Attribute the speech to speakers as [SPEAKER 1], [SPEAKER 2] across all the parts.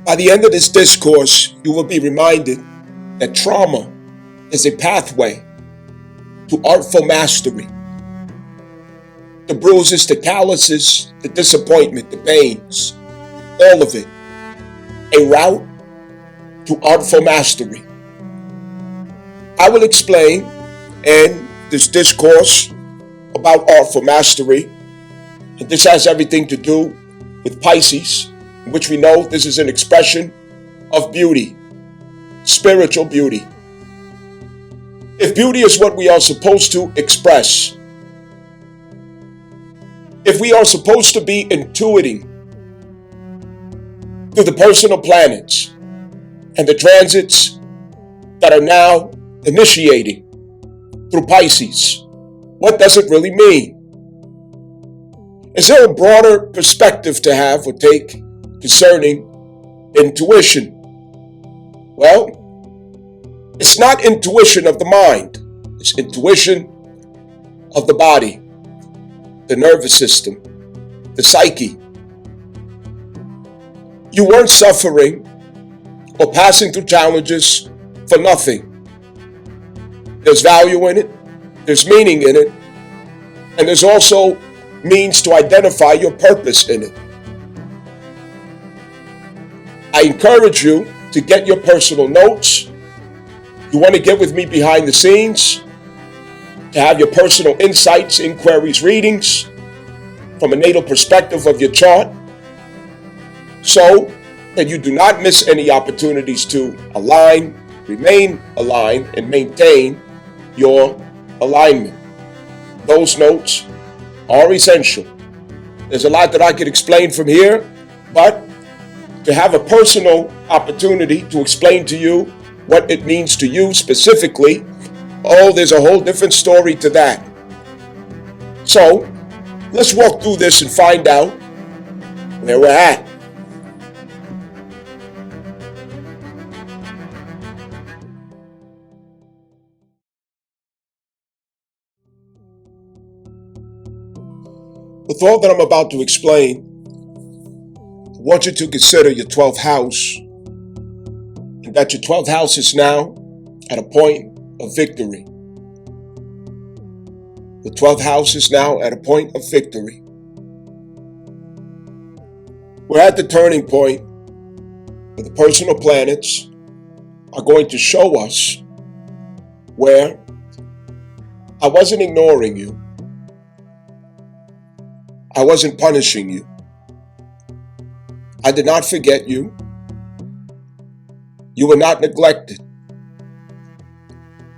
[SPEAKER 1] By the end of this discourse, you will be reminded that trauma is a pathway to artful mastery. The bruises, the calluses, the disappointment, the pains, all of it, a route to artful mastery. I will explain in this discourse about artful mastery, and this has everything to do with Pisces, in which we know this is an expression of beauty, spiritual beauty. If beauty is what we are supposed to express, if we are supposed to be intuiting through the personal planets and the transits that are now initiating through Pisces, what does it really mean? Is there a broader perspective to have or take concerning intuition? Well, it's not intuition of the mind. It's intuition of the body, the nervous system, the psyche. You weren't suffering or passing through challenges for nothing. There's value in it, there's meaning in it, and there's also means to identify your purpose in it. I encourage you to get your personal notes. You want to get with me behind the scenes, to have your personal insights, inquiries, readings from a natal perspective of your chart, so that you do not miss any opportunities to align, remain aligned, and maintain your alignment. Those notes are essential. There's a lot that I could explain from here, but to have a personal opportunity to explain to you what it means to you specifically, there's a whole different story to that. So, let's walk through this and find out where we're at. With all that I'm about to explain, I want you to consider your 12th house, and that your 12th house is now at a point of victory. The 12th house is now at a point of victory. We're at the turning point where the personal planets are going to show us where I wasn't ignoring you. I wasn't punishing you. I did not forget you. You were not neglected.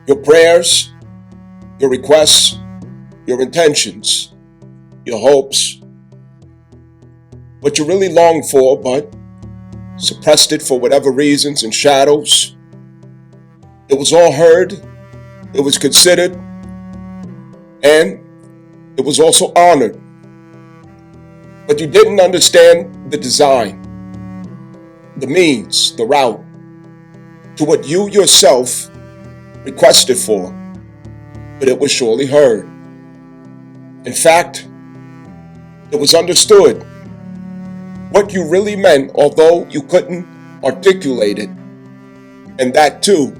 [SPEAKER 1] Your prayers, your requests, your intentions, your hopes, what you really longed for but suppressed it for whatever reasons and shadows, it was all heard, it was considered, and it was also honored. But you didn't understand the design, the means, the route to what you yourself requested for, but it was surely heard. In fact, it was understood what you really meant, although you couldn't articulate it, and that too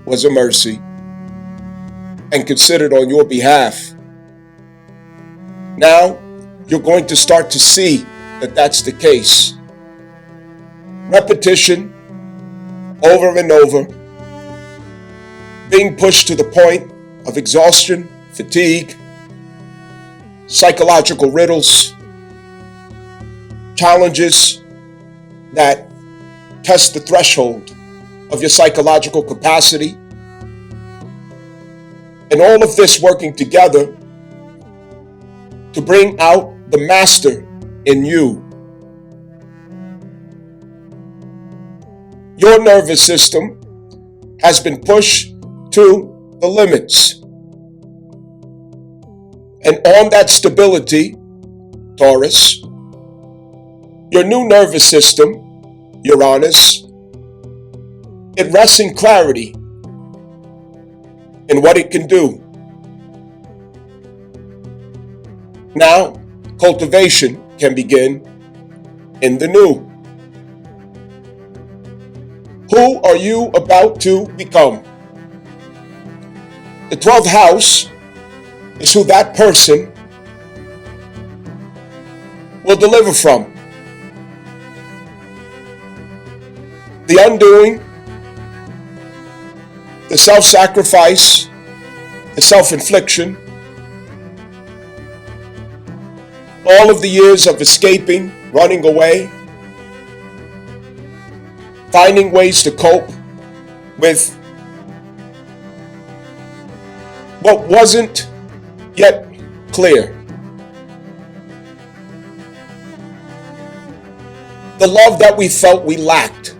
[SPEAKER 1] was a mercy and considered on your behalf. Now, you're going to start to see that that's the case. Repetition, over and over, being pushed to the point of exhaustion, fatigue, psychological riddles, challenges that test the threshold of your psychological capacity, and all of this working together to bring out the master in you. Your nervous system has been pushed to the limits. And on that stability, Taurus, your new nervous system, Uranus, it rests in clarity in what it can do. Now, cultivation can begin in the new. Who are you about to become? The 12th house is who that person will deliver from. The undoing, the self-sacrifice, the self-infliction, all of the years of escaping, running away, finding ways to cope with what wasn't yet clear. The love that we felt we lacked.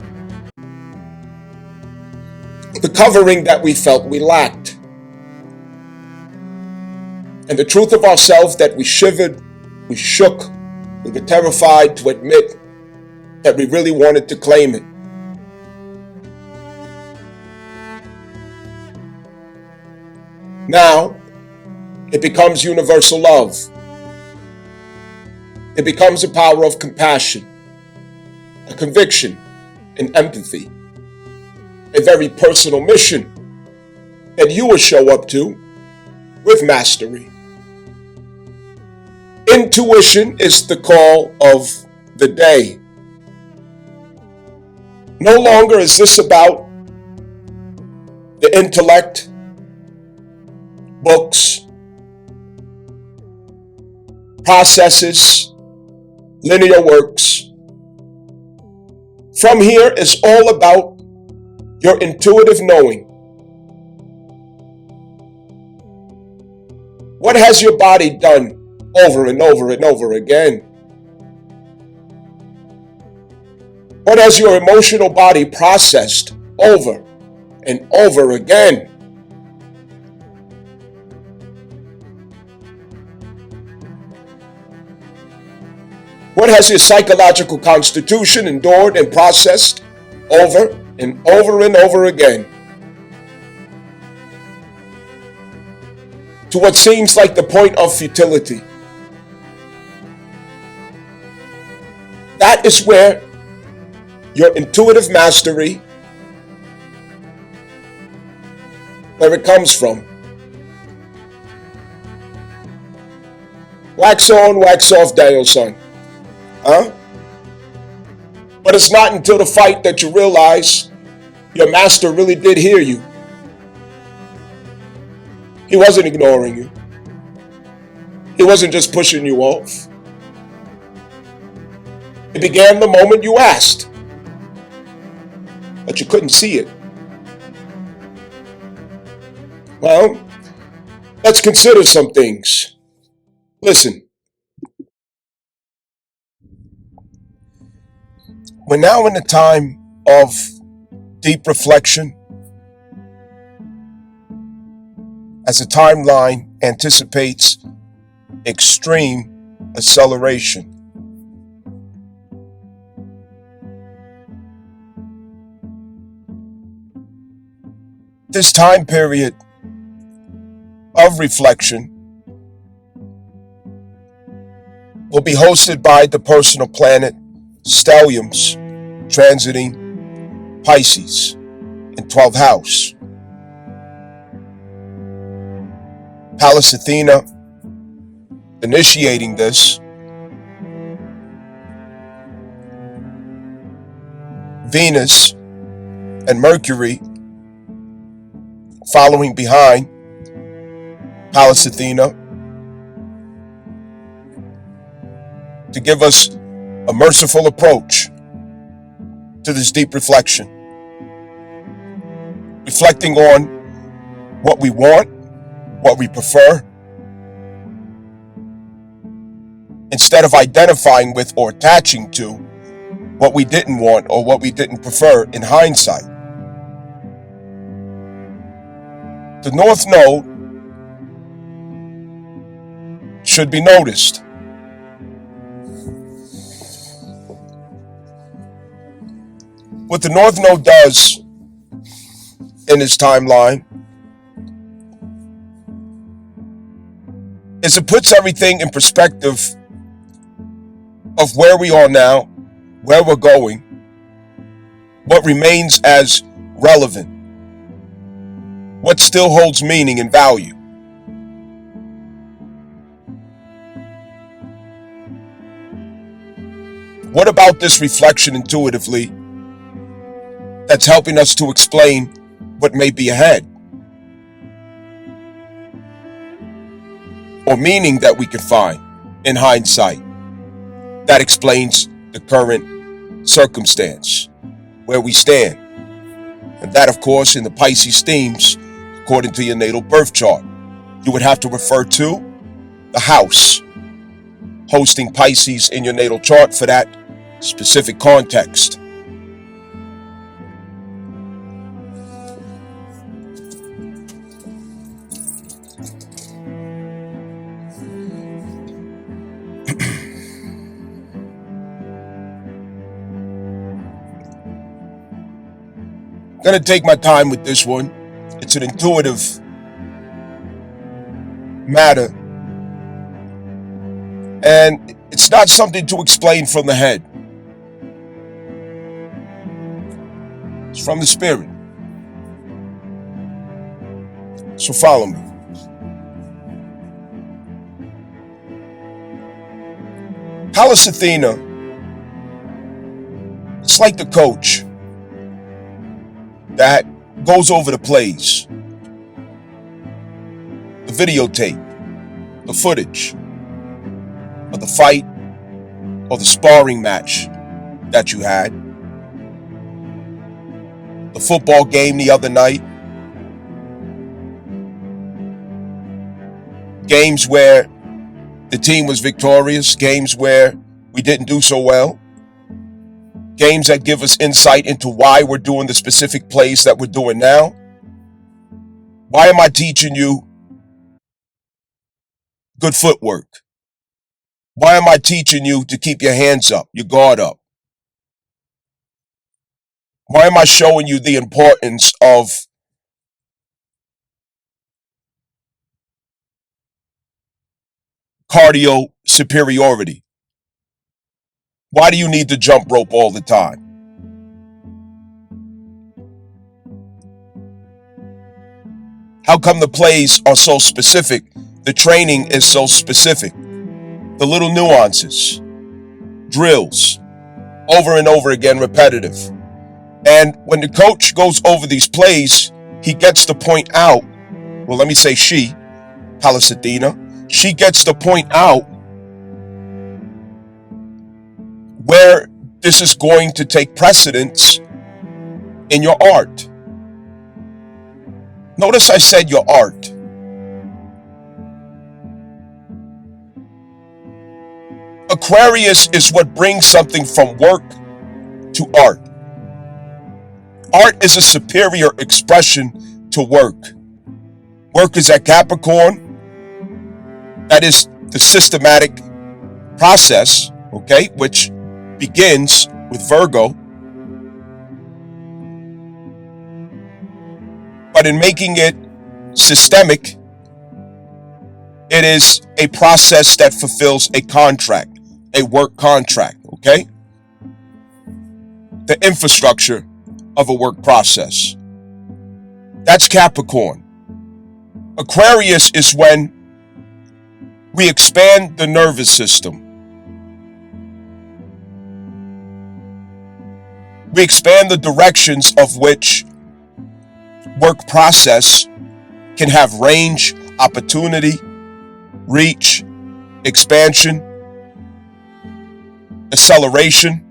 [SPEAKER 1] The covering that we felt we lacked. And the truth of ourselves that we shivered, we shook, we were terrified to admit that we really wanted to claim it. Now, it becomes universal love. It becomes a power of compassion, a conviction, and empathy. A very personal mission that you will show up to with mastery. Intuition is the call of the day. No longer is this about the intellect, books, processes, linear works. From here is all about your intuitive knowing. What has your body done over and over and over again? What has your emotional body processed over and over again? What has your psychological constitution endured and processed over and over and over again? To what seems like the point of futility. That is where your intuitive mastery, where it comes from. Wax on, wax off, Daniel son. Huh? But it's not until the fight that you realize your master really did hear you. He wasn't ignoring you. He wasn't just pushing you off. It began the moment you asked, but you couldn't see it. Well, let's consider some things. Listen. We're now in a time of deep reflection as the timeline anticipates extreme acceleration. This time period of reflection will be hosted by the personal planet Stelliums transiting Pisces in 12th house. Pallas Athena initiating this. Venus and Mercury following behind Pallas Athena to give us a merciful approach to this deep reflection. Reflecting on what we want, what we prefer, instead of identifying with or attaching to what we didn't want or what we didn't prefer in hindsight. The North Node should be noticed. What the North Node does in its timeline is it puts everything in perspective of where we are now, where we're going, What remains as relevant? What still holds meaning and value? What about this reflection intuitively that's helping us to explain what may be ahead? Or meaning that we can find in hindsight that explains the current circumstance, where we stand. And that, of course, in the Pisces themes, according to your natal birth chart, you would have to refer to the house hosting Pisces in your natal chart for that specific context. I'm going to take my time with this one. It's an intuitive matter. And it's not something to explain from the head. It's from the spirit. So follow me. Pallas Athena, it's like the coach that goes over the plays, the videotape, the footage of the fight or the sparring match that you had, the football game the other night, games where the team was victorious, games where we didn't do so well, games that give us insight into why we're doing the specific plays that we're doing now. Why am I teaching you good footwork? Why am I teaching you to keep your hands up, your guard up? Why am I showing you the importance of cardio superiority? Why do you need to jump rope all the time? How come the plays are so specific? The training is so specific. The little nuances, drills, over and over again, repetitive. And when the coach goes over these plays, he gets to point out, well, let me say she, Pallas Athena, she gets to point out where this is going to take precedence in your art. Notice I said your art. Aquarius is what brings something from work to art. Art is a superior expression to work. Work is at Capricorn. That is the systematic process, okay, which begins with Virgo. But in making it systemic, it is a process that fulfills a contract, a work contract, okay? The infrastructure of a work process. That's Capricorn. Aquarius is when we expand the nervous system. We expand the directions of which work process can have range, opportunity, reach, expansion, acceleration,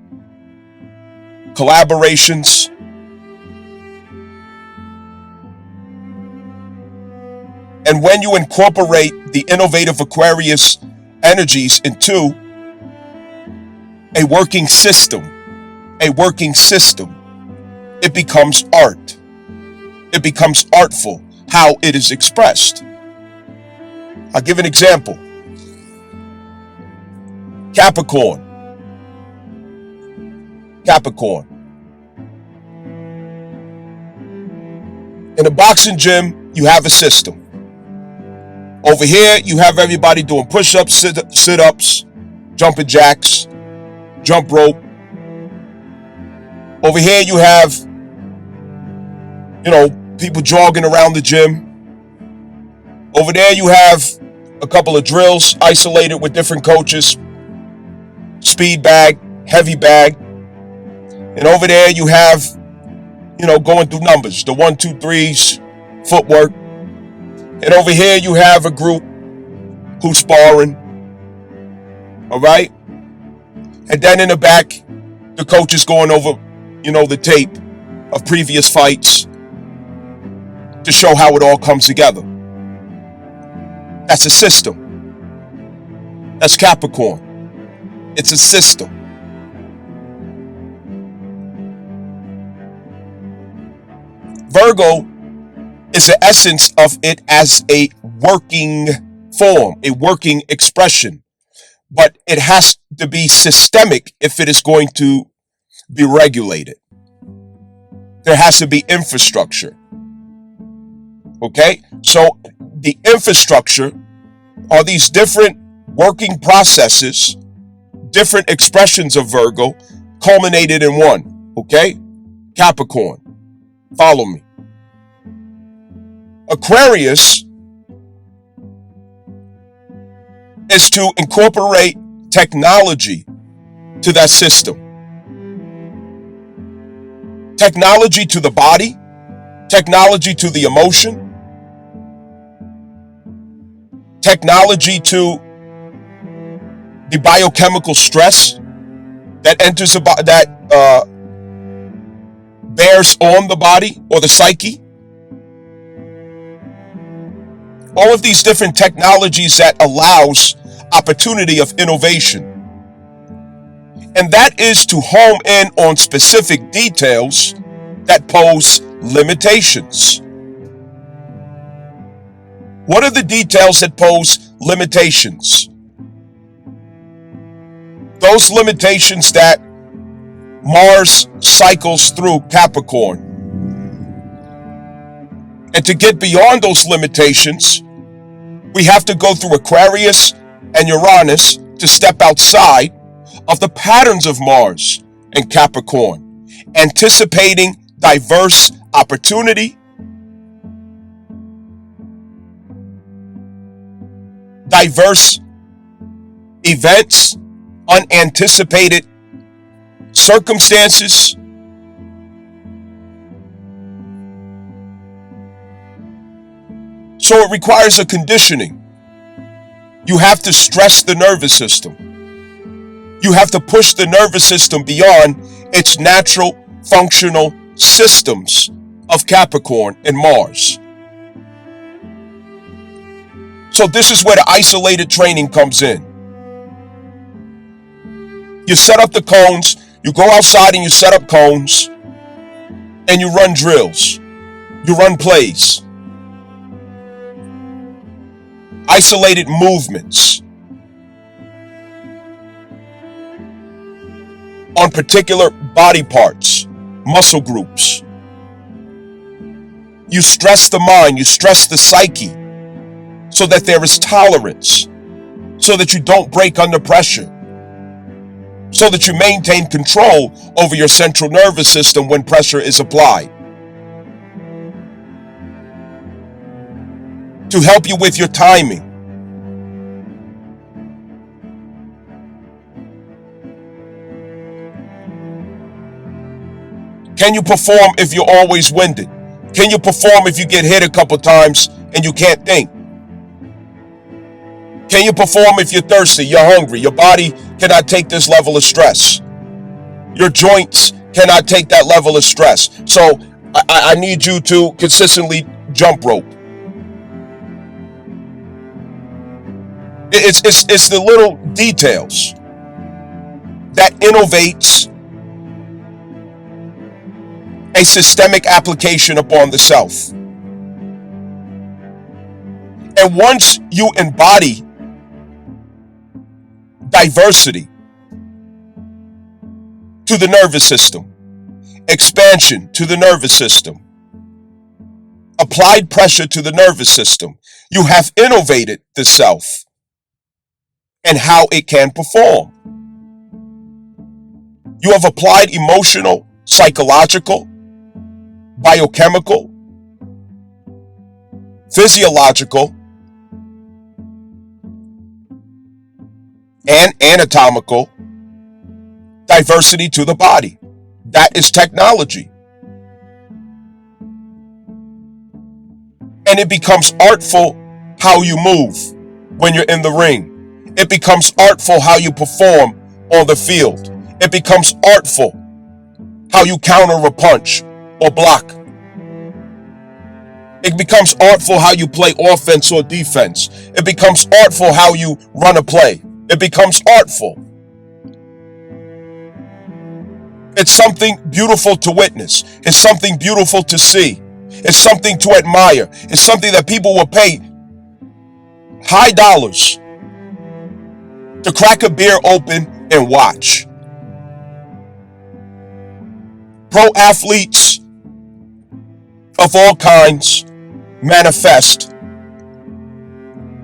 [SPEAKER 1] collaborations. And when you incorporate the innovative Aquarius energies into a working system, it becomes art. It becomes artful how it is expressed. I'll give an example. Capricorn. In a boxing gym, you have a system. Over here, you have everybody doing push-ups, sit-ups, jumping jacks, jump rope, Over here you have, people jogging around the gym. Over there you have a couple of drills isolated with different coaches. Speed bag, heavy bag. And over there you have, going through numbers, the 1, 2, 3s, footwork. And over here you have a group who's sparring. All right? And then in the back, the coach is going over, the tape of previous fights to show how it all comes together. That's a system. That's Capricorn. It's a system. Virgo is the essence of it as a working form, a working expression. But it has to be systemic if it is going to be regulated. There has to be infrastructure. Okay? So the infrastructure are these different working processes, different expressions of Virgo, culminated in one. Okay? Capricorn. Follow me. Aquarius is to incorporate technology to that system. Technology to the body, technology to the emotion, technology to the biochemical stress that enters that bears on the body or the psyche. All of these different technologies that allows opportunity of innovation. And that is to home in on specific details that pose limitations. What are the details that pose limitations? Those limitations that Mars cycles through Capricorn. And to get beyond those limitations, we have to go through Aquarius and Uranus to step outside of the patterns of Mars and Capricorn, anticipating diverse opportunity, diverse events, unanticipated circumstances. So it requires a conditioning. You have to stress the nervous system. You have to push the nervous system beyond its natural functional systems of Capricorn and Mars. So this is where the isolated training comes in. You set up the cones, you go outside and you set up cones, and you run drills, you run plays. Isolated movements on particular body parts, muscle groups. You stress the mind, you stress the psyche so that there is tolerance, so that you don't break under pressure, so that you maintain control over your central nervous system when pressure is applied. To help you with your timing. Can you perform if you're always winded? Can you perform if you get hit a couple times and you can't think? Can you perform if you're thirsty, you're hungry, your body cannot take this level of stress? Your joints cannot take that level of stress. So I need you to consistently jump rope. It's the little details that innovates a systemic application upon the self. And once you embody diversity to the nervous system, expansion to the nervous system, applied pressure to the nervous system, you have innovated the self and how it can perform. You have applied emotional, psychological, biochemical, physiological, and anatomical diversity to the body. That is technology. And it becomes artful how you move when you're in the ring. It becomes artful how you perform on the field. It becomes artful how you counter a punch or block. It becomes artful how you play offense or defense. It becomes artful how you run a play. It becomes artful. It's something beautiful to witness. It's something beautiful to see. It's something to admire. It's something that people will pay high dollars to crack a beer open and watch. Pro athletes of all kinds manifest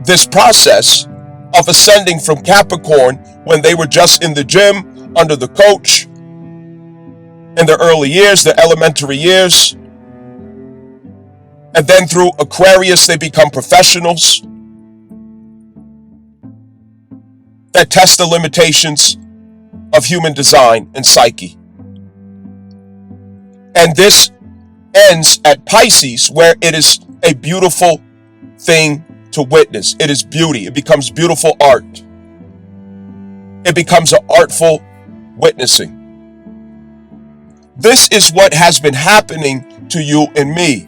[SPEAKER 1] this process of ascending from Capricorn when they were just in the gym under the coach in their early years, their elementary years. And then through Aquarius, they become professionals that test the limitations of human design and psyche. And this ends at Pisces, where it is a beautiful thing to witness. It is beauty. It becomes beautiful art. It becomes an artful witnessing. This is what has been happening to you and me.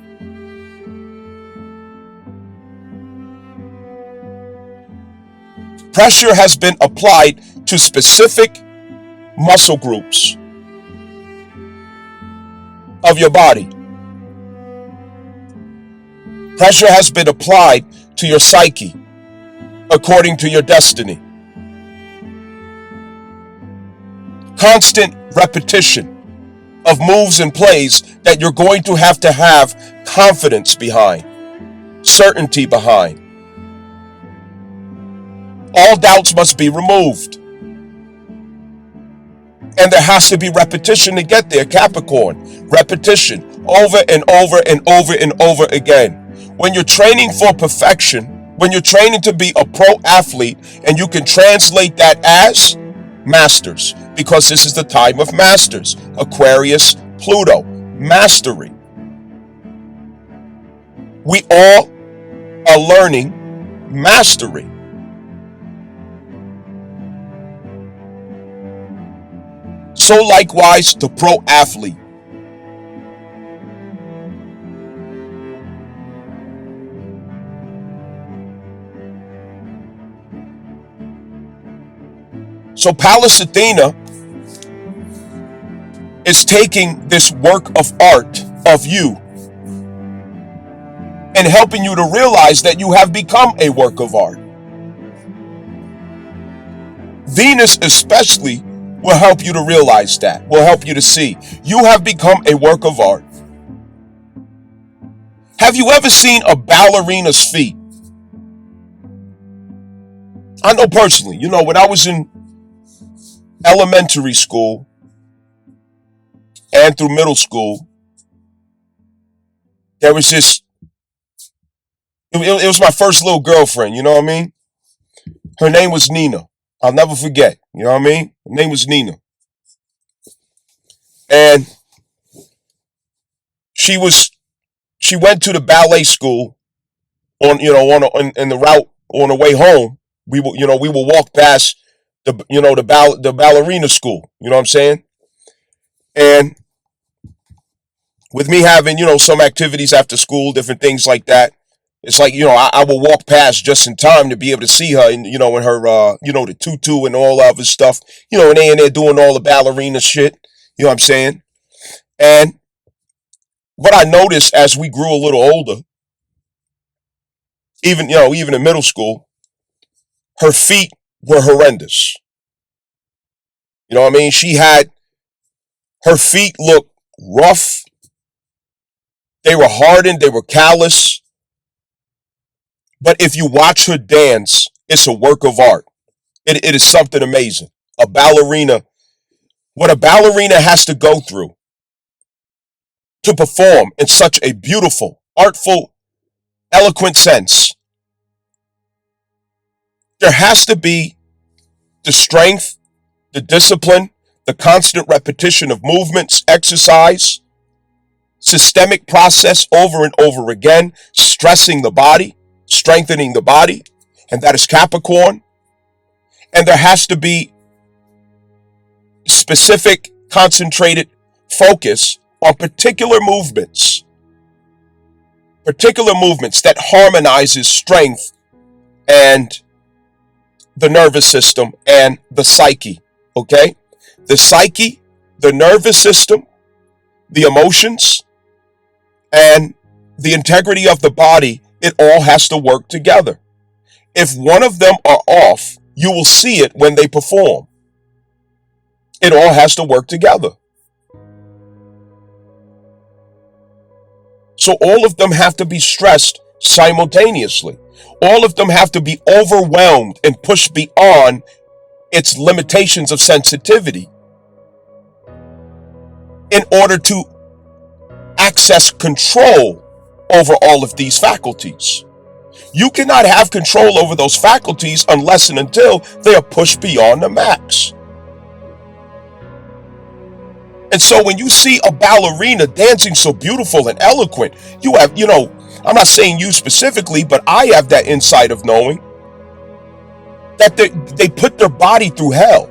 [SPEAKER 1] Pressure has been applied to specific muscle groups of your body. Pressure has been applied to your psyche according to your destiny. Constant repetition of moves and plays that you're going to have confidence behind, certainty behind. All doubts must be removed. And there has to be repetition to get there, Capricorn. Repetition, over and over and over and over again. When you're training for perfection, when you're training to be a pro athlete, and you can translate that as masters, because this is the time of masters. Aquarius, Pluto, mastery. We all are learning mastery. So likewise, the pro athlete. So Pallas Athena is taking this work of art of you and helping you to realize that you have become a work of art. Venus especially will help you to realize that, will help you to see you have become a work of art. Have you ever seen a ballerina's feet? I know personally, when I was in elementary school and through middle school, there was this, it was my first little girlfriend, you know what I mean? Her name was Nina. I'll never forget, you know what I mean? Her name was Nina. And she went to the ballet school in the route on the way home. We will walk past the ballerina school, you know what I'm saying? And with me having, some activities after school, different things like that, it's like, I will walk past just in time to be able to see her in her, the tutu and all that other stuff, and they in there doing all the ballerina shit, you know what I'm saying? And what I noticed as we grew a little older, even in middle school, her feet were horrendous. You know what I mean? Her feet looked rough. They were hardened. They were callous. But if you watch her dance, it's a work of art. It is something amazing. What a ballerina has to go through to perform in such a beautiful, artful, eloquent sense, there has to be the strength, the discipline, the constant repetition of movements, exercise, systemic process over and over again, stressing the body, strengthening the body, and that is Capricorn. And there has to be specific, concentrated focus on particular movements that harmonizes strength and the nervous system and the psyche. Okay? The psyche, the nervous system, the emotions, and the integrity of the body, it all has to work together. If one of them are off, you will see it when they perform. It all has to work together. So all of them have to be stressed simultaneously. All of them have to be overwhelmed and pushed beyond its limitations of sensitivity in order to access control over all of these faculties. You cannot have control over those faculties unless and until they are pushed beyond the max. And so when you see a ballerina dancing so beautiful and eloquent, you have, I'm not saying you specifically, but I have that insight of knowing that they put their body through hell.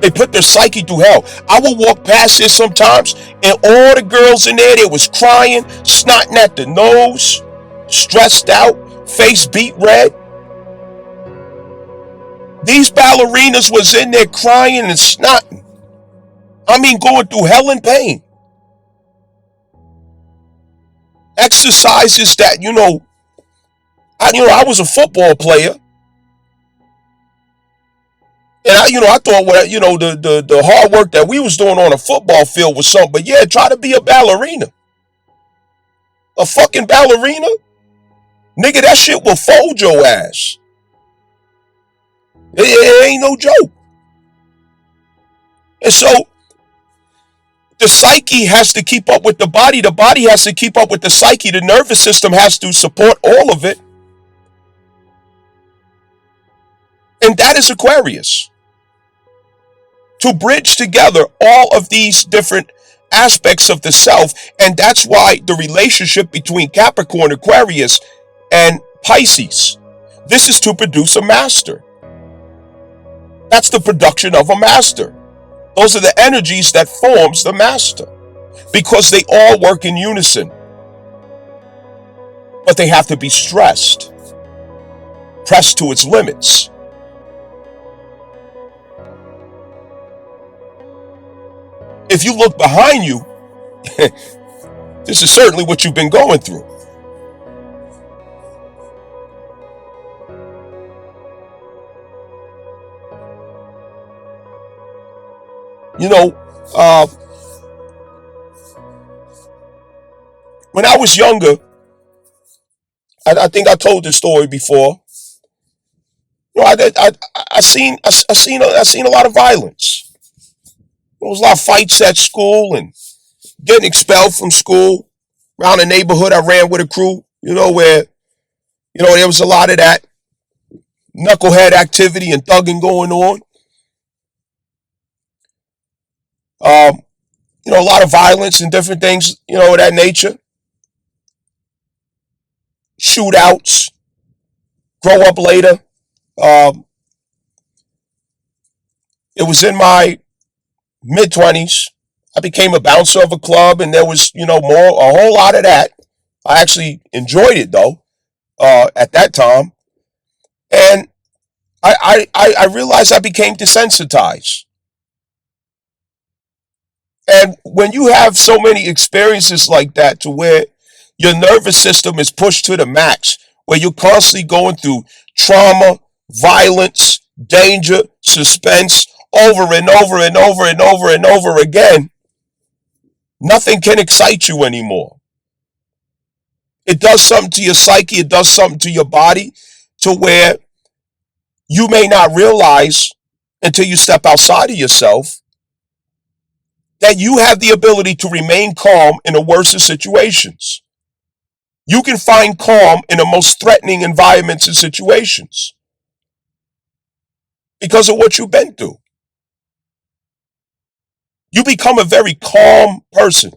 [SPEAKER 1] They put their psyche through hell. I will walk past this sometimes, and all the girls in there, they was crying, snotting at the nose, stressed out, face beat red. These ballerinas was in there crying and snotting. I mean, going through hell and pain. Exercises that, I was a football player. And I thought, the hard work that we was doing on a football field was something. But yeah, try to be a ballerina. A fucking ballerina? Nigga, that shit will fold your ass. It ain't no joke. And so, the psyche has to keep up with the body has to keep up with the psyche, the nervous system has to support all of it. And that is Aquarius. To bridge together all of these different aspects of the self, and that's why the relationship between Capricorn, Aquarius, and Pisces, this is to produce a master. That's the production of a master. Those are the energies that forms the master, because they all work in unison. But they have to be stressed, pressed to its limits. If you look behind you, this is certainly what you've been going through. When I was younger, I think I told this story before. I seen a lot of violence. There was a lot of fights at school and getting expelled from school. Around the neighborhood, I ran with a crew, where, there was a lot of that knucklehead activity and thugging going on. A lot of violence and different things, of that nature. Shootouts, grow up later. It was in my mid-20s. I became a bouncer of a club, and there was, a whole lot of that. I actually enjoyed it though, at that time. And I realized I became desensitized. And when you have so many experiences like that, to where your nervous system is pushed to the max, where you're constantly going through trauma, violence, danger, suspense, over and over and over and over and over again, nothing can excite you anymore. It does something to your psyche, it does something to your body, to where you may not realize until you step outside of yourself that you have the ability to remain calm in the worst of situations. You can find calm in the most threatening environments and situations because of what you've been through. You become a very calm person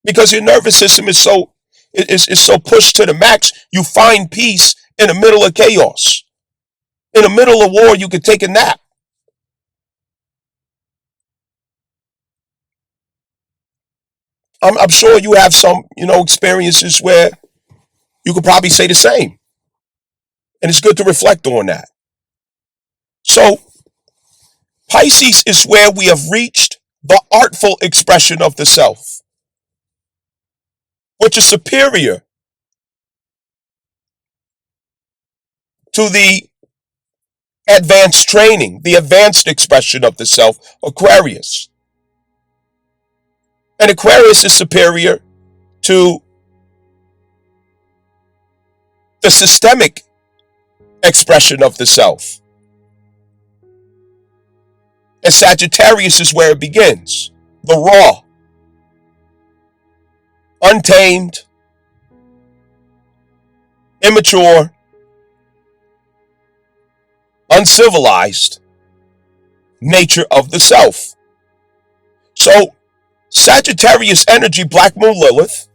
[SPEAKER 1] because your nervous system is so pushed to the max. You find peace in the middle of chaos. In the middle of war, you could take a nap. I'm sure you have some, experiences where you could probably say the same. And it's good to reflect on that. So, Pisces is where we have reached the artful expression of the self, which is superior to the advanced training, the advanced expression of the self, Aquarius. And Aquarius is superior to the systemic expression of the self. And Sagittarius is where it begins. The raw, untamed, immature, uncivilized nature of the self. So, Sagittarius energy, Black Moon Lilith,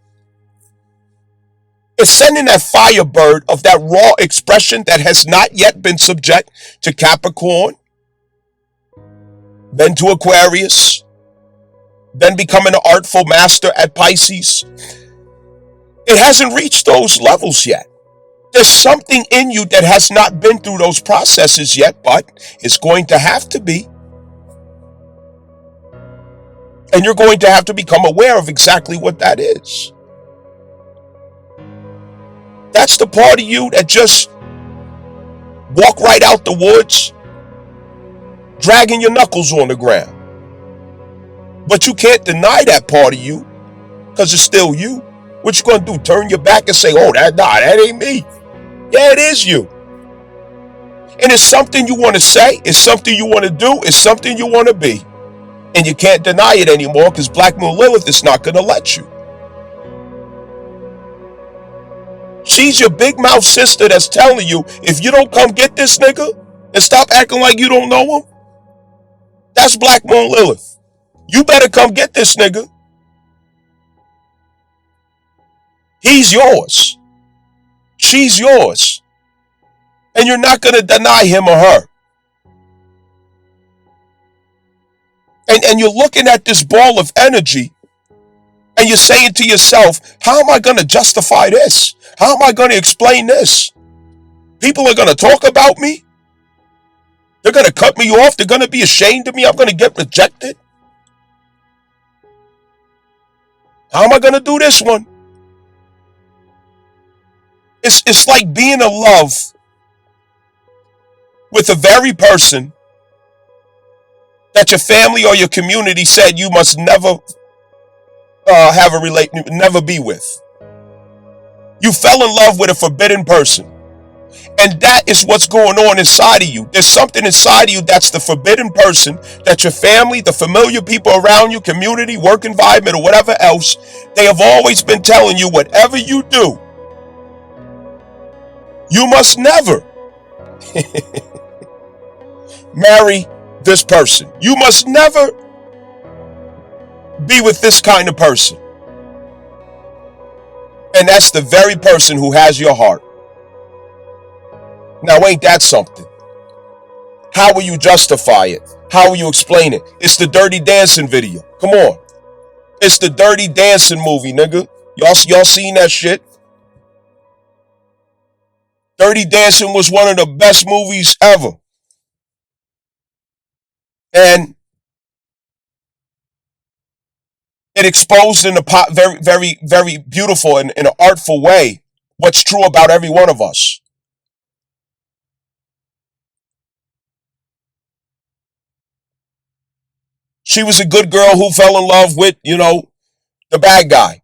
[SPEAKER 1] is sending that firebird of that raw expression that has not yet been subject to Capricorn, then to Aquarius, then becoming an artful master at Pisces. It hasn't reached those levels yet. There's something in you that has not been through those processes yet, but it's going to have to be. And you're going to have to become aware of exactly what that is. That's the part of you that just walk right out the woods, dragging your knuckles on the ground. But you can't deny that part of you because it's still you. What you gonna do? Turn your back and say, oh, that ain't me. Yeah, it is you. And it's something you want to say, it's something you want to do, it's something you want to be. And you can't deny it anymore because Black Moon Lilith is not going to let you. She's your big mouth sister that's telling you, if you don't come get this nigga and stop acting like you don't know him, that's Black Moon Lilith. You better come get this nigga. He's yours. She's yours. And you're not going to deny him or her. And you're looking at this ball of energy and you're saying to yourself, how am I going to justify this? How am I going to explain this? People are going to talk about me. They're going to cut me off. They're going to be ashamed of me. I'm going to get rejected. How am I going to do this one? It's like being in love with a very person that your family or your community said you must never never be with. You fell in love with a forbidden person. And that is what's going on inside of you. There's something inside of you that's the forbidden person that your family, the familiar people around you, community, work environment, or whatever else, they have always been telling you, whatever you do, you must never marry this person. You must never be with this kind of person. And that's the very person who has your heart. Now, ain't that something? How will you justify it? How will you explain it? It's the Dirty Dancing video. Come on. It's the Dirty Dancing movie, nigga. Y'all seen that shit? Dirty Dancing was one of the best movies ever. And it exposed in a very, very, very beautiful and in an artful way what's true about every one of us. She was a good girl who fell in love with, the bad guy.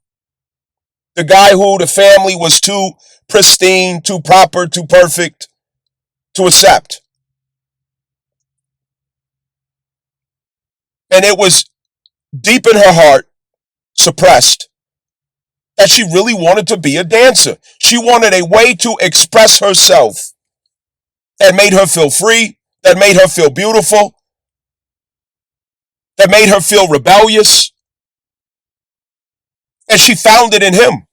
[SPEAKER 1] The guy who the family was too pristine, too proper, too perfect to accept. And it was deep in her heart, suppressed, that she really wanted to be a dancer. She wanted a way to express herself that made her feel free, that made her feel beautiful, that made her feel rebellious. And she found it in him,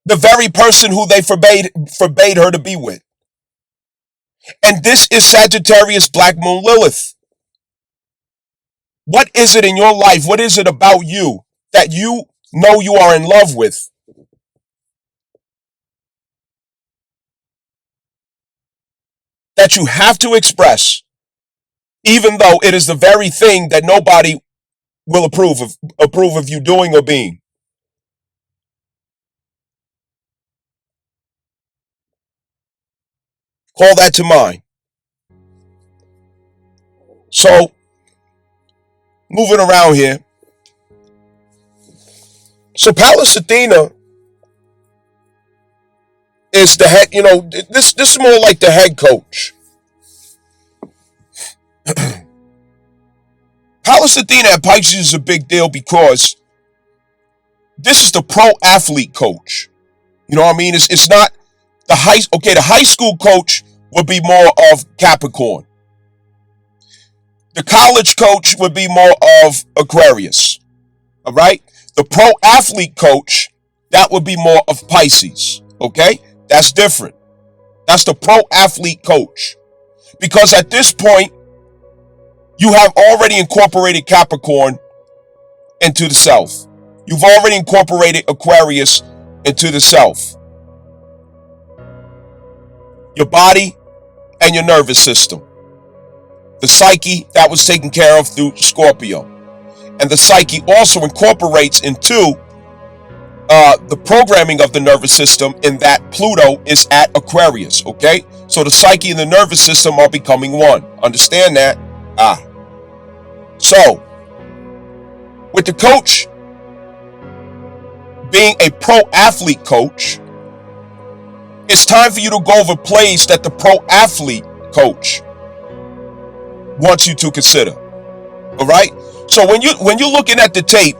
[SPEAKER 1] the very person who they forbade her to be with. And this is Sagittarius Black Moon Lilith. What is it in your life? What is it about you that you know you are in love with? That you have to express, even though it is the very thing that nobody will approve of you doing or being. Call that to mind. So, moving around here. So Pallas Athena is the head, this is more like the head coach. Pallas Athena at Pisces is a big deal because this is the pro athlete coach. You know what I mean? It's not the high school coach would be more of Capricorn. The college coach would be more of Aquarius. All right? The pro athlete coach, that would be more of Pisces. Okay? That's different. That's the pro athlete coach. Because at this point, you have already incorporated Capricorn into the self. You've already incorporated Aquarius into the self. Your body and your nervous system. The psyche, that was taken care of through Scorpio. And the psyche also incorporates into the programming of the nervous system in that Pluto is at Aquarius, okay? So the psyche and the nervous system are becoming one. Understand that? So, with the coach being a pro athlete coach, it's time for you to go over plays that the pro athlete coach wants you to consider. All right? So when you're looking at the tape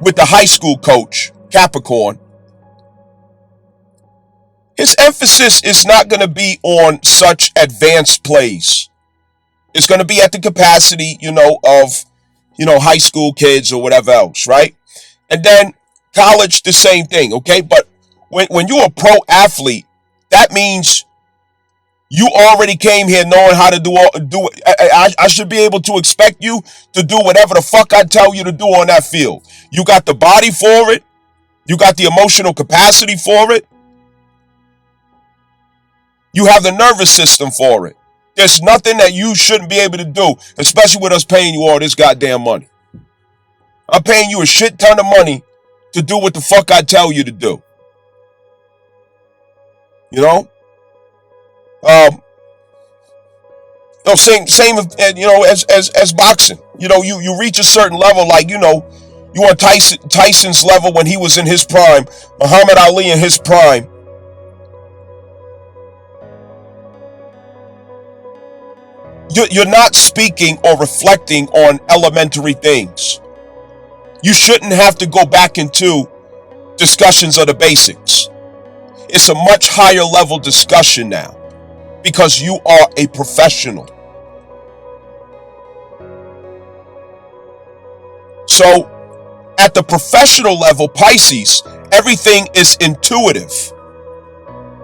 [SPEAKER 1] with the high school coach, Capricorn, his emphasis is not going to be on such advanced plays. It's going to be at the capacity, of, high school kids or whatever else, right? And then college, the same thing, okay? But when you're a pro athlete, that means you already came here knowing how to do it. I should be able to expect you to do whatever the fuck I tell you to do on that field. You got the body for it. You got the emotional capacity for it. You have the nervous system for it. There's nothing that you shouldn't be able to do, especially with us paying you all this goddamn money. I'm paying you a shit ton of money to do what the fuck I tell you to do. Same as boxing. You reach a certain level, like you on Tyson's level when he was in his prime, Muhammad Ali in his prime. You're not speaking or reflecting on elementary things. You shouldn't have to go back into discussions of the basics. It's a much higher level discussion now because you are a professional. So at the professional level, Pisces, everything is intuitive.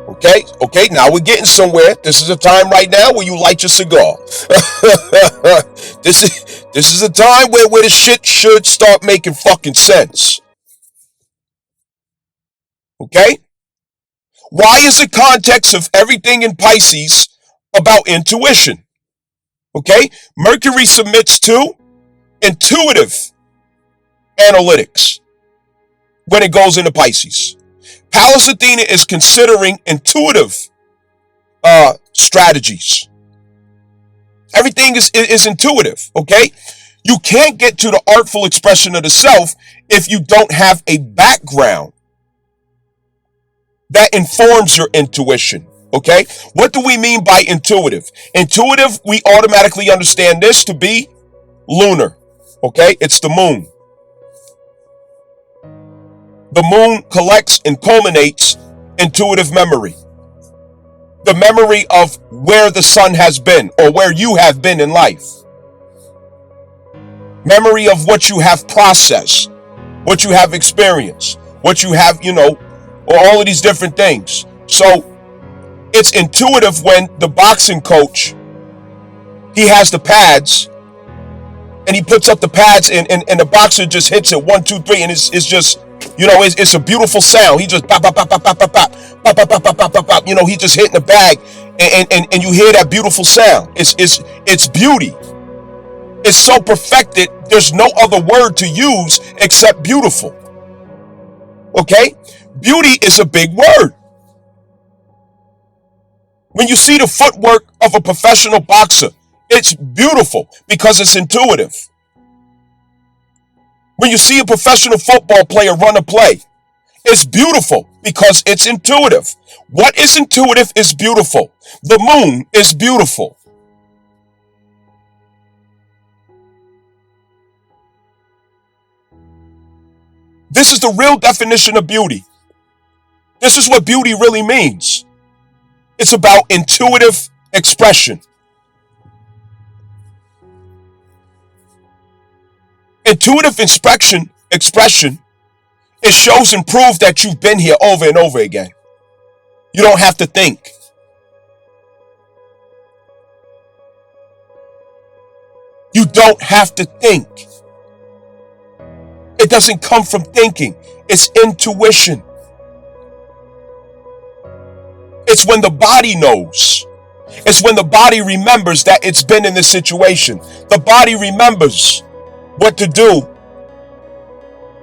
[SPEAKER 1] Okay, now we're getting somewhere. This is a time right now where you light your cigar. This is a time where the shit should start making fucking sense. Okay? Why is the context of everything in Pisces about intuition? Okay? Mercury submits to intuitive analytics when it goes into Pisces. Pallas Athena is considering intuitive strategies. Everything is intuitive, okay? You can't get to the artful expression of the self if you don't have a background that informs your intuition, okay? What do we mean by intuitive? Intuitive, we automatically understand this to be lunar. Okay? It's the moon. The moon collects and culminates intuitive memory. The memory of where the sun has been or where you have been in life. Memory of what you have processed, what you have experienced, what you have, or all of these different things. So it's intuitive when the boxing coach, he has the pads and he puts up the pads and the boxer just hits it 1, 2, 3 and it's just, it's a beautiful sound. He just pop, pop, pop, pop, pop, pop, pop, pop, pop, pop, pop, pop, pop, pop. He just hitting the bag and you hear that beautiful sound. It's beauty. It's so perfected, there's no other word to use except beautiful. Okay? Beauty is a big word. When you see the footwork of a professional boxer, it's beautiful because it's intuitive. When you see a professional football player run a play, it's beautiful because it's intuitive. What is intuitive is beautiful. The moon is beautiful. This is the real definition of beauty. This is what beauty really means. It's about intuitive expression. Intuitive expression, it shows and proves that you've been here over and over again. You don't have to think. You don't have to think. It doesn't come from thinking. It's intuition. It's when the body knows. It's when the body remembers that it's been in this situation. The body remembers what to do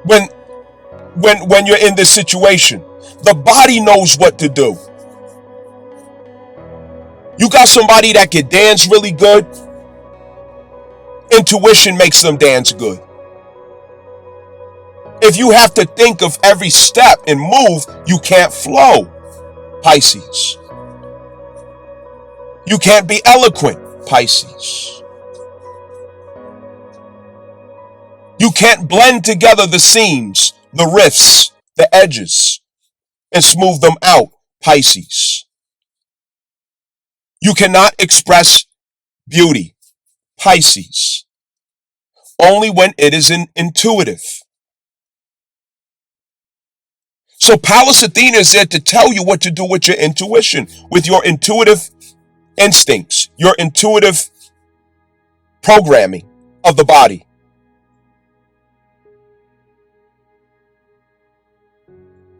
[SPEAKER 1] when you're in this situation. The body knows what to do. You got somebody that can dance really good. Intuition makes them dance good. If you have to think of every step and move, you can't flow, Pisces. You can't be eloquent, Pisces. You can't blend together the seams, the rifts, the edges, and smooth them out, Pisces. You cannot express beauty, Pisces, only when it is intuitive. So Pallas Athena is there to tell you what to do with your intuition, with your intuitive instincts, your intuitive programming of the body.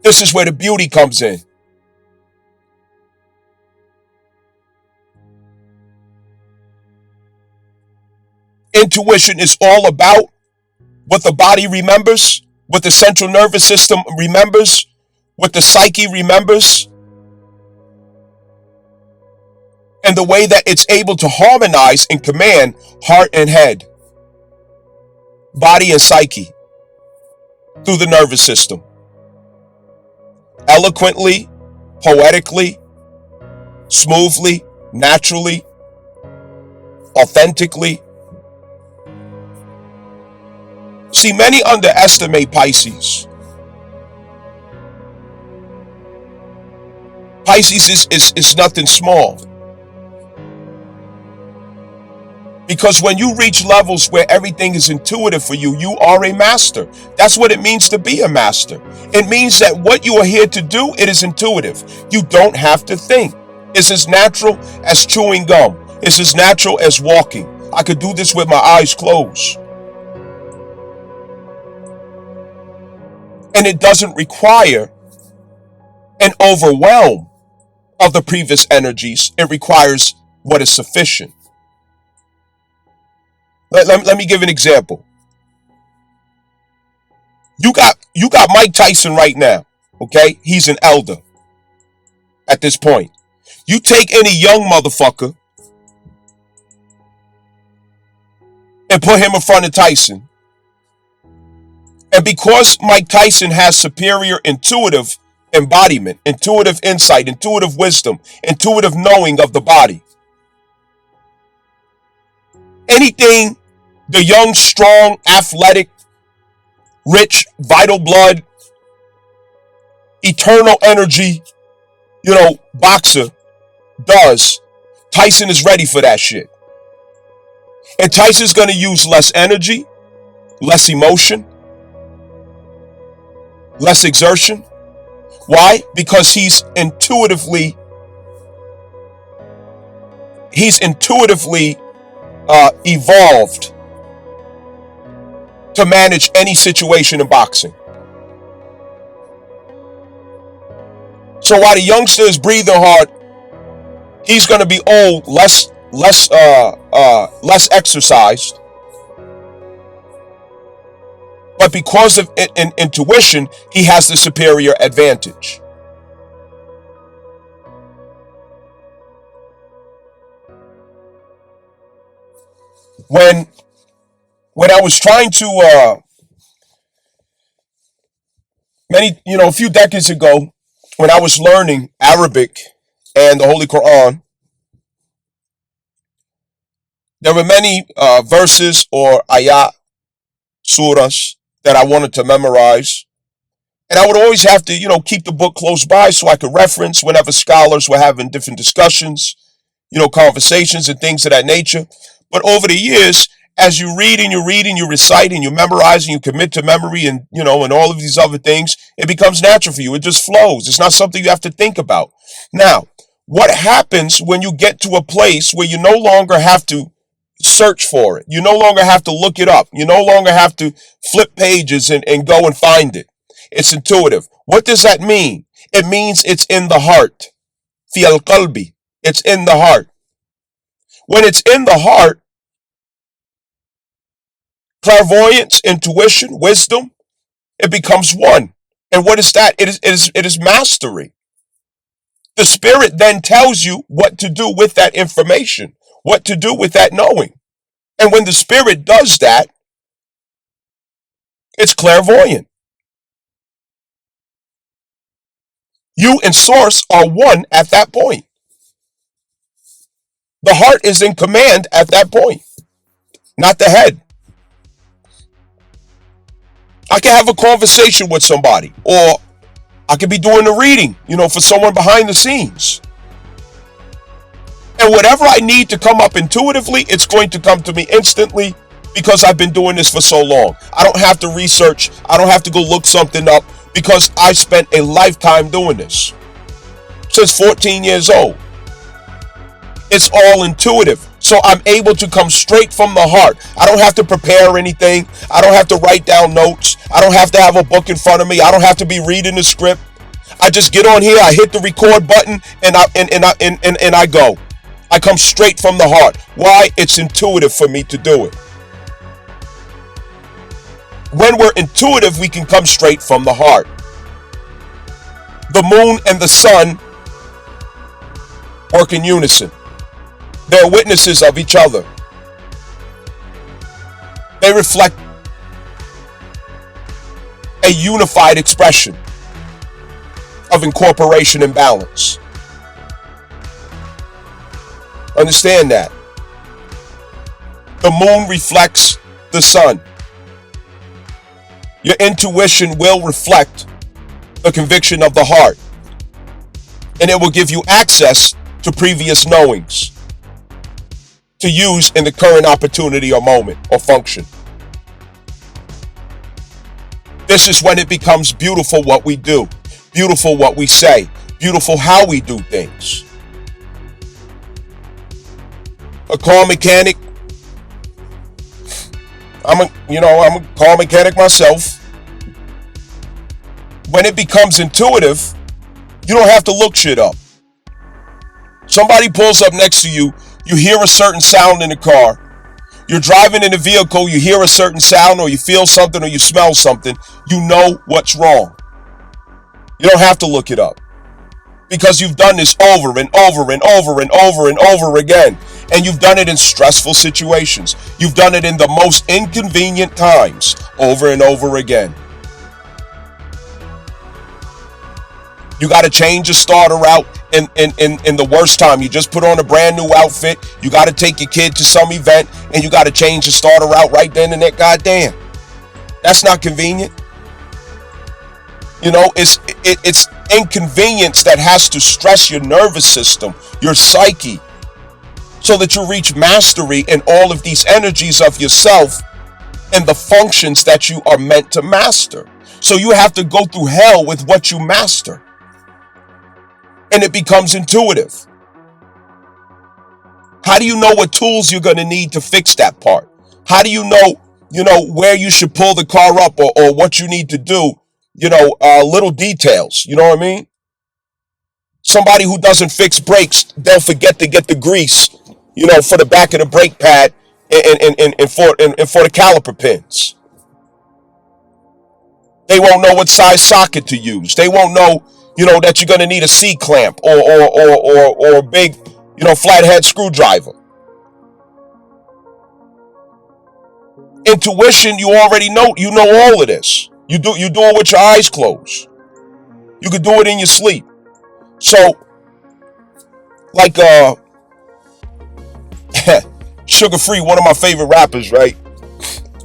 [SPEAKER 1] This is where the beauty comes in. Intuition is all about what the body remembers, what the central nervous system remembers, what the psyche remembers, and the way that it's able to harmonize and command heart and head, body and psyche through the nervous system. Eloquently, poetically, smoothly, naturally, authentically. See, many underestimate Pisces. Pisces is nothing small. Because when you reach levels where everything is intuitive for you, you are a master. That's what it means to be a master. It means that what you are here to do, it is intuitive. You don't have to think. It's as natural as chewing gum. It's as natural as walking. I could do this with my eyes closed. And it doesn't require an overwhelm of the previous energies. It requires what is sufficient. Let me give an example. You got Mike Tyson right now, okay? He's an elder at this point. You take any young motherfucker and put him in front of Tyson. And because Mike Tyson has superior intuitive embodiment, intuitive insight, intuitive wisdom, intuitive knowing of the body, anything The young, strong, athletic, rich, vital blood, eternal energy, boxer does, Tyson is ready for that shit. And Tyson's going to use less energy, less emotion, less exertion. Why? Because he's intuitively evolved to manage any situation in boxing. So while the youngster is breathing hard, he's going to be old, less exercised. But because of intuition, he has the superior advantage. When I was trying to a few decades ago, when I was learning Arabic and the Holy Quran, there were many verses or ayat, surahs that I wanted to memorize. And I would always have to, keep the book close by so I could reference whenever scholars were having different discussions, conversations and things of that nature. But over the years, as you read and you recite and you memorize and you commit to memory and, and all of these other things, it becomes natural for you. It just flows. It's not something you have to think about. Now, what happens when you get to a place where you no longer have to search for it? You no longer have to look it up. You no longer have to flip pages and go and find it. It's intuitive. What does that mean? It means it's in the heart. Fi al-qalbi. It's in the heart. When it's in the heart, clairvoyance, intuition, wisdom, it becomes one. And what is that? It is mastery. The spirit then tells you what to do with that information, what to do with that knowing. And when the spirit does that, it's clairvoyant. You and source are one at that point. The heart is in command at that point, not the head. I can have a conversation with somebody, or I could be doing a reading, for someone behind the scenes. And whatever I need to come up intuitively, it's going to come to me instantly because I've been doing this for so long. I don't have to research. I don't have to go look something up because I spent a lifetime doing this. Since 14 years old. It's all intuitive. So I'm able to come straight from the heart. I don't have to prepare anything. I don't have to write down notes. I don't have to have a book in front of me. I don't have to be reading the script. I just get on here, I hit the record button, and I go. I come straight from the heart. Why? It's intuitive for me to do it. When we're intuitive, we can come straight from the heart. The moon and the sun work in unison. They're witnesses of each other. They reflect a unified expression of incorporation and balance. Understand that. The moon reflects the sun. Your intuition will reflect the conviction of the heart, and it will give you access to previous knowings to use in the current opportunity or moment or function. This is when it becomes beautiful what we do, beautiful what we say, beautiful how we do things. A car mechanic, I'm a car mechanic myself. When it becomes intuitive, you don't have to look shit up. Somebody pulls up next to you, you hear a certain sound in the car. You're driving in a vehicle, you hear a certain sound, or you feel something, or you smell something. You know what's wrong. You don't have to look it up because you've done this over and over and over and over and over again. And you've done it in stressful situations. You've done it in the most inconvenient times over and over again. You got to change a starter out in the worst time. You just put on a brand new outfit. You got to take your kid to some event, and you got to change the starter out right then and there. Goddamn, that's not convenient. You know, it's inconvenience that has to stress your nervous system, your psyche, so that you reach mastery in all of these energies of yourself and the functions that you are meant to master. So you have to go through hell with what you master. And it becomes intuitive. How do you know what tools you're going to need to fix that part? How do you know, where you should pull the car up or what you need to do? Little details. You know what I mean? Somebody who doesn't fix brakes, they'll forget to get the grease, for the back of the brake pad and for the caliper pins. They won't know what size socket to use. They won't know, that you're going to need a C-clamp or a big, flathead screwdriver. Intuition, you already know. You know all of this. You do it with your eyes closed. You could do it in your sleep. So, like Sugar Free, one of my favorite rappers, right?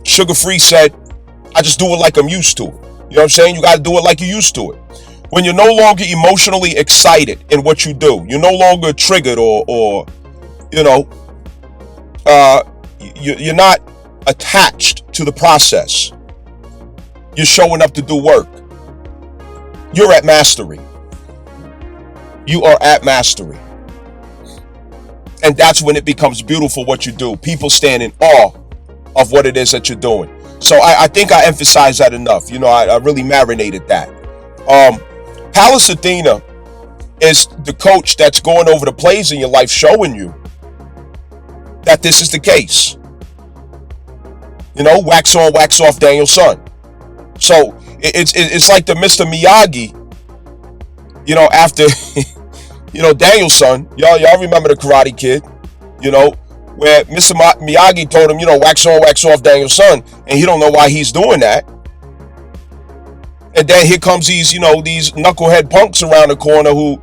[SPEAKER 1] Sugar Free said, I just do it like I'm used to it. You know what I'm saying? You got to do it like you're used to it. When you're no longer emotionally excited in what you do, you're no longer triggered or you're not attached to the process. You're showing up to do work. You're at mastery. You are at mastery. And that's when it becomes beautiful what you do. People stand in awe of what it is that you're doing. So I think I emphasized that enough. I really marinated that. Palace Athena is the coach that's going over the plays in your life, showing you that this is the case. Wax on, wax off Daniel-san. So it's like the Mr. Miyagi, after, Daniel-san, y'all remember the Karate Kid, where Mr. Miyagi told him, wax on, wax off Daniel-san, and he don't know why he's doing that. And then here comes these knucklehead punks around the corner who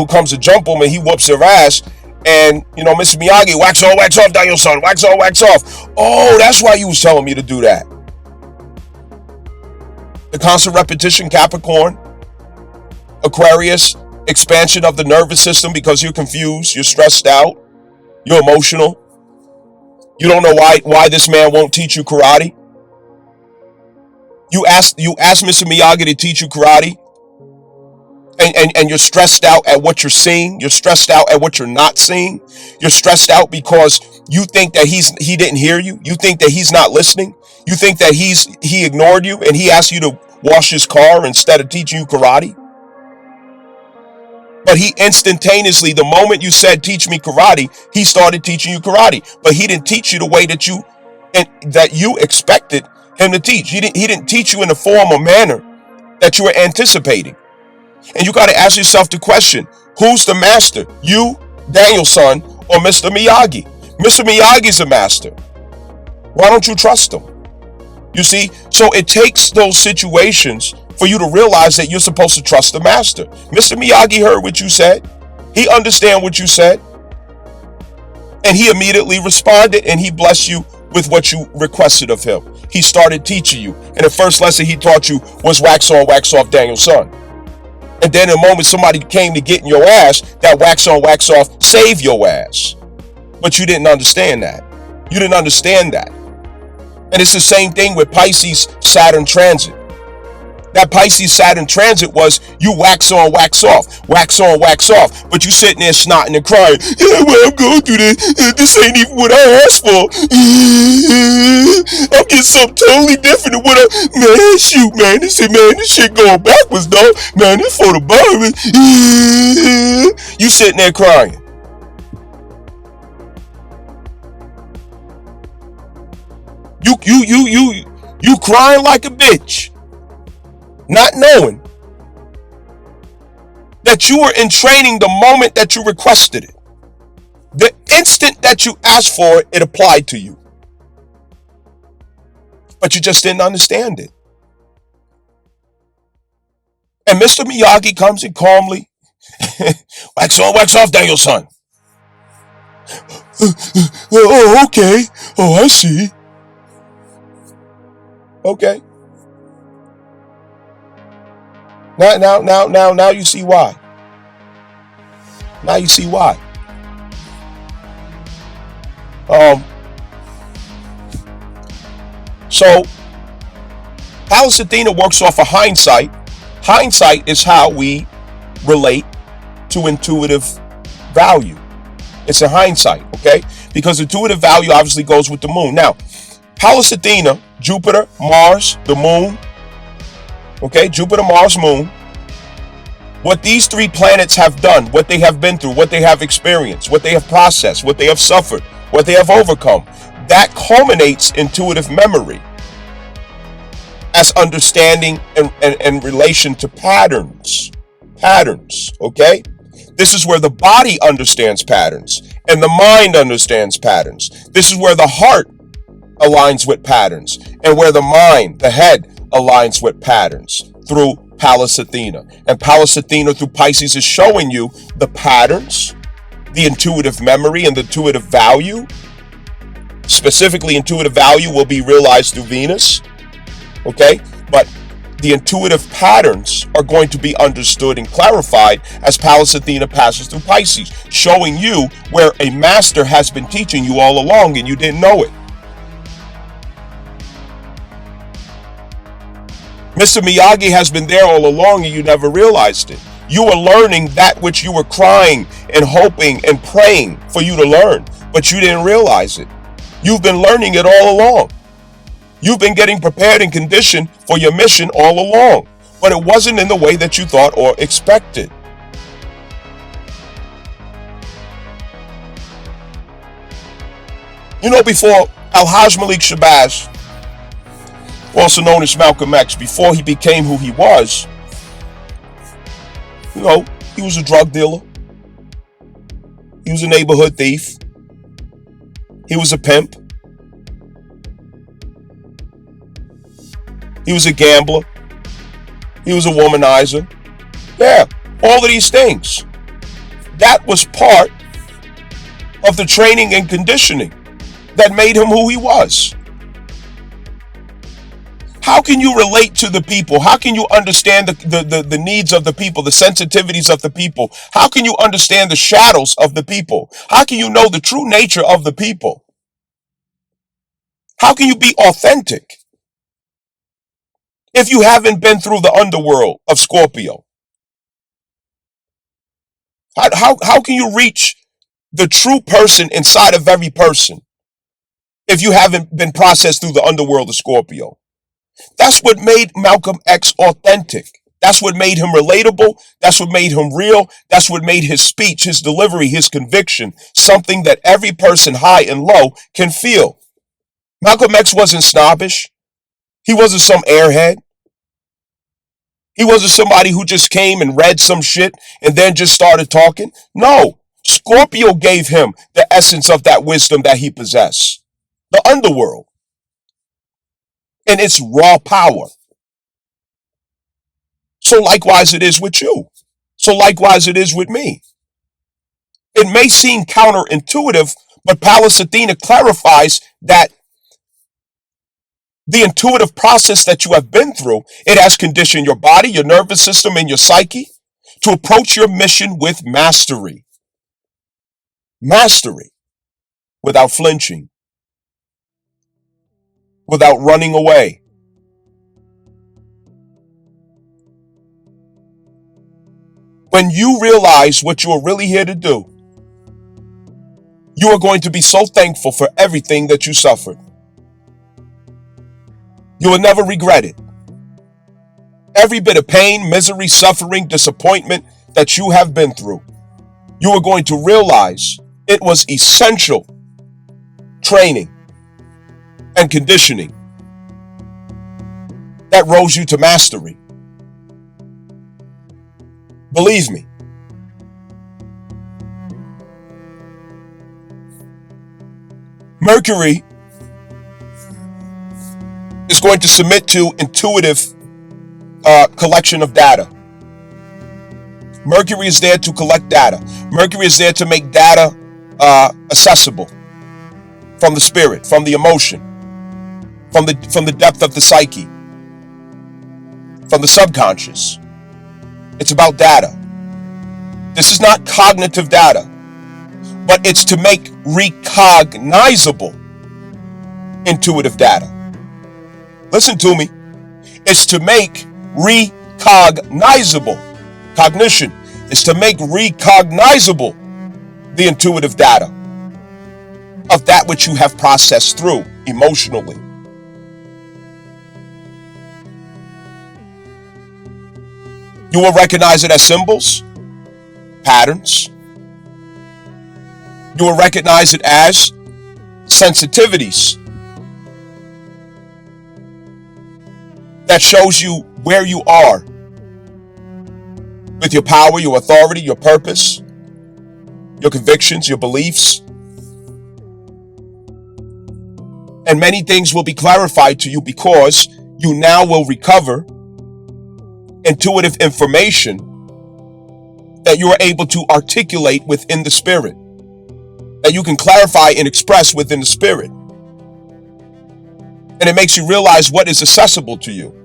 [SPEAKER 1] comes to jump him, and he whoops their ass. And, Mr. Miyagi, wax on, wax off Daniel-san, wax on, wax off. Oh, that's why you was telling me to do that. The constant repetition, Capricorn, Aquarius, expansion of the nervous system because you're confused, you're stressed out, you're emotional. You don't know why this man won't teach you karate. You ask Mr. Miyagi to teach you karate, and you're stressed out at what you're seeing. You're stressed out at what you're not seeing. You're stressed out because you think that he didn't hear you. You think that he's not listening. You think that he ignored you and he asked you to wash his car instead of teaching you karate. But he instantaneously, the moment you said, teach me karate, he started teaching you karate. But he didn't teach you the way that you expected him to teach. He didn't teach you in the form or manner that you were anticipating. And you got to ask yourself the question, who's the master? You, Daniel-san, or Mr. Miyagi? Mr. Miyagi's a master. Why don't you trust him? You see, so it takes those situations for you to realize that you're supposed to trust the master. Mr. Miyagi heard what you said. He understand what you said. And he immediately responded, and he blessed you with what you requested of him. He started teaching you. And the first lesson he taught you was wax on, wax off Daniel-san. And then the moment somebody came to get in your ass, that wax on, wax off saved your ass. But you didn't understand that. You didn't understand that. And it's the same thing with Pisces Saturn transit. That Pisces Saturn transit was you wax on, wax off, wax on, wax off. But you sitting there snotting and crying. Yeah, well, I'm going through this. This ain't even what I asked for. I'm getting something totally different than what man, shoot, man. This shit going backwards, though. Man, this for the bottom. You sitting there crying. You crying like a bitch. Not knowing that you were in training the moment that you requested it. The instant that you asked for it, it applied to you. But you just didn't understand it. And Mr. Miyagi comes in calmly Wax on, wax off, Daniel-san. Oh, okay. Oh, I see. Okay. Now you see why. Now you see why. So Pallas Athena works off of hindsight. Hindsight is how we relate to intuitive value. It's a hindsight, okay? Because intuitive value obviously goes with the moon. Now, Pallas Athena, Jupiter, Mars, the moon, okay? Jupiter, Mars, moon. What these three planets have done, what they have been through, what they have experienced, what they have processed, what they have suffered, what they have overcome, that culminates intuitive memory as understanding and relation to patterns. Patterns, okay? This is where the body understands patterns and the mind understands patterns. This is where the heart aligns with patterns and where the mind, the head, aligns with patterns through Pallas Athena. And Pallas Athena through Pisces is showing you the patterns, the intuitive memory and the intuitive value. Specifically, intuitive value will be realized through Venus, okay? But the intuitive patterns are going to be understood and clarified as Pallas Athena passes through Pisces, showing you where a master has been teaching you all along and you didn't know it. Mr. Miyagi has been there all along and you never realized it. You were learning that which you were crying and hoping and praying for you to learn, but you didn't realize it. You've been learning it all along. You've been getting prepared and conditioned for your mission all along, but it wasn't in the way that you thought or expected. You know, before Alhaj Malik Shabazz, also known as Malcolm X, before he became who he was, you know, he was a drug dealer. He was a neighborhood thief. He was a pimp. He was a gambler. He was a womanizer. Yeah, all of these things. That was part of the training and conditioning that made him who he was. How can you relate to the people? How can you understand the needs of the people, the sensitivities of the people? How can you understand the shadows of the people? How can you know the true nature of the people? How can you be authentic if you haven't been through the underworld of Scorpio? How can you reach the true person inside of every person if you haven't been processed through the underworld of Scorpio? That's what made Malcolm X authentic. That's what made him relatable. That's what made him real. That's what made his speech, his delivery, his conviction, something that every person high and low can feel. Malcolm X wasn't snobbish. He wasn't some airhead. He wasn't somebody who just came and read some shit and then just started talking. No, Scorpio gave him the essence of that wisdom that he possessed. The underworld. And its raw power. So likewise it is with you. So likewise it is with me. It may seem counterintuitive, but Pallas Athena clarifies that the intuitive process that you have been through, it has conditioned your body, your nervous system, and your psyche to approach your mission with mastery. Mastery. Without flinching. Without running away. When you realize what you are really here to do, you are going to be so thankful for everything that you suffered. You will never regret it. Every bit of pain, misery, suffering, disappointment that you have been through, you are going to realize it was essential training and conditioning that rose you to mastery. Believe me. Mercury is going to submit to intuitive collection of data. Mercury is there to collect data. Mercury is there to make data accessible from the spirit, from the emotion, from the depth of the psyche, from the subconscious. It's about data. This is not cognitive data, but it's to make recognizable intuitive data. Listen to me. It's to make recognizable. Cognition is to make recognizable the intuitive data of that which you have processed through emotionally. You will recognize it as symbols, patterns. You will recognize it as sensitivities that shows you where you are with your power, your authority, your purpose, your convictions, your beliefs. And many things will be clarified to you because you now will recover intuitive information that you are able to articulate within the spirit, that you can clarify and express within the spirit. And it makes you realize what is accessible to you.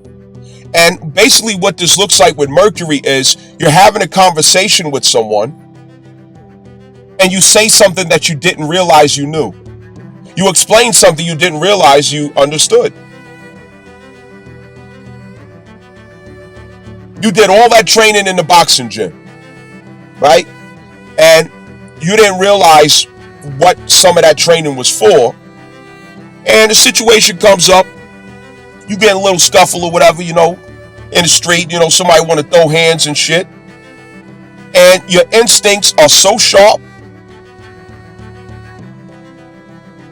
[SPEAKER 1] And basically what this looks like with Mercury is you're having a conversation with someone and you say something that you didn't realize you knew. You explain something you didn't realize you understood. You did all that training in the boxing gym, right? And you didn't realize what some of that training was for. And the situation comes up, you get a little scuffle or whatever, in the street, somebody want to throw hands and shit. And your instincts are so sharp.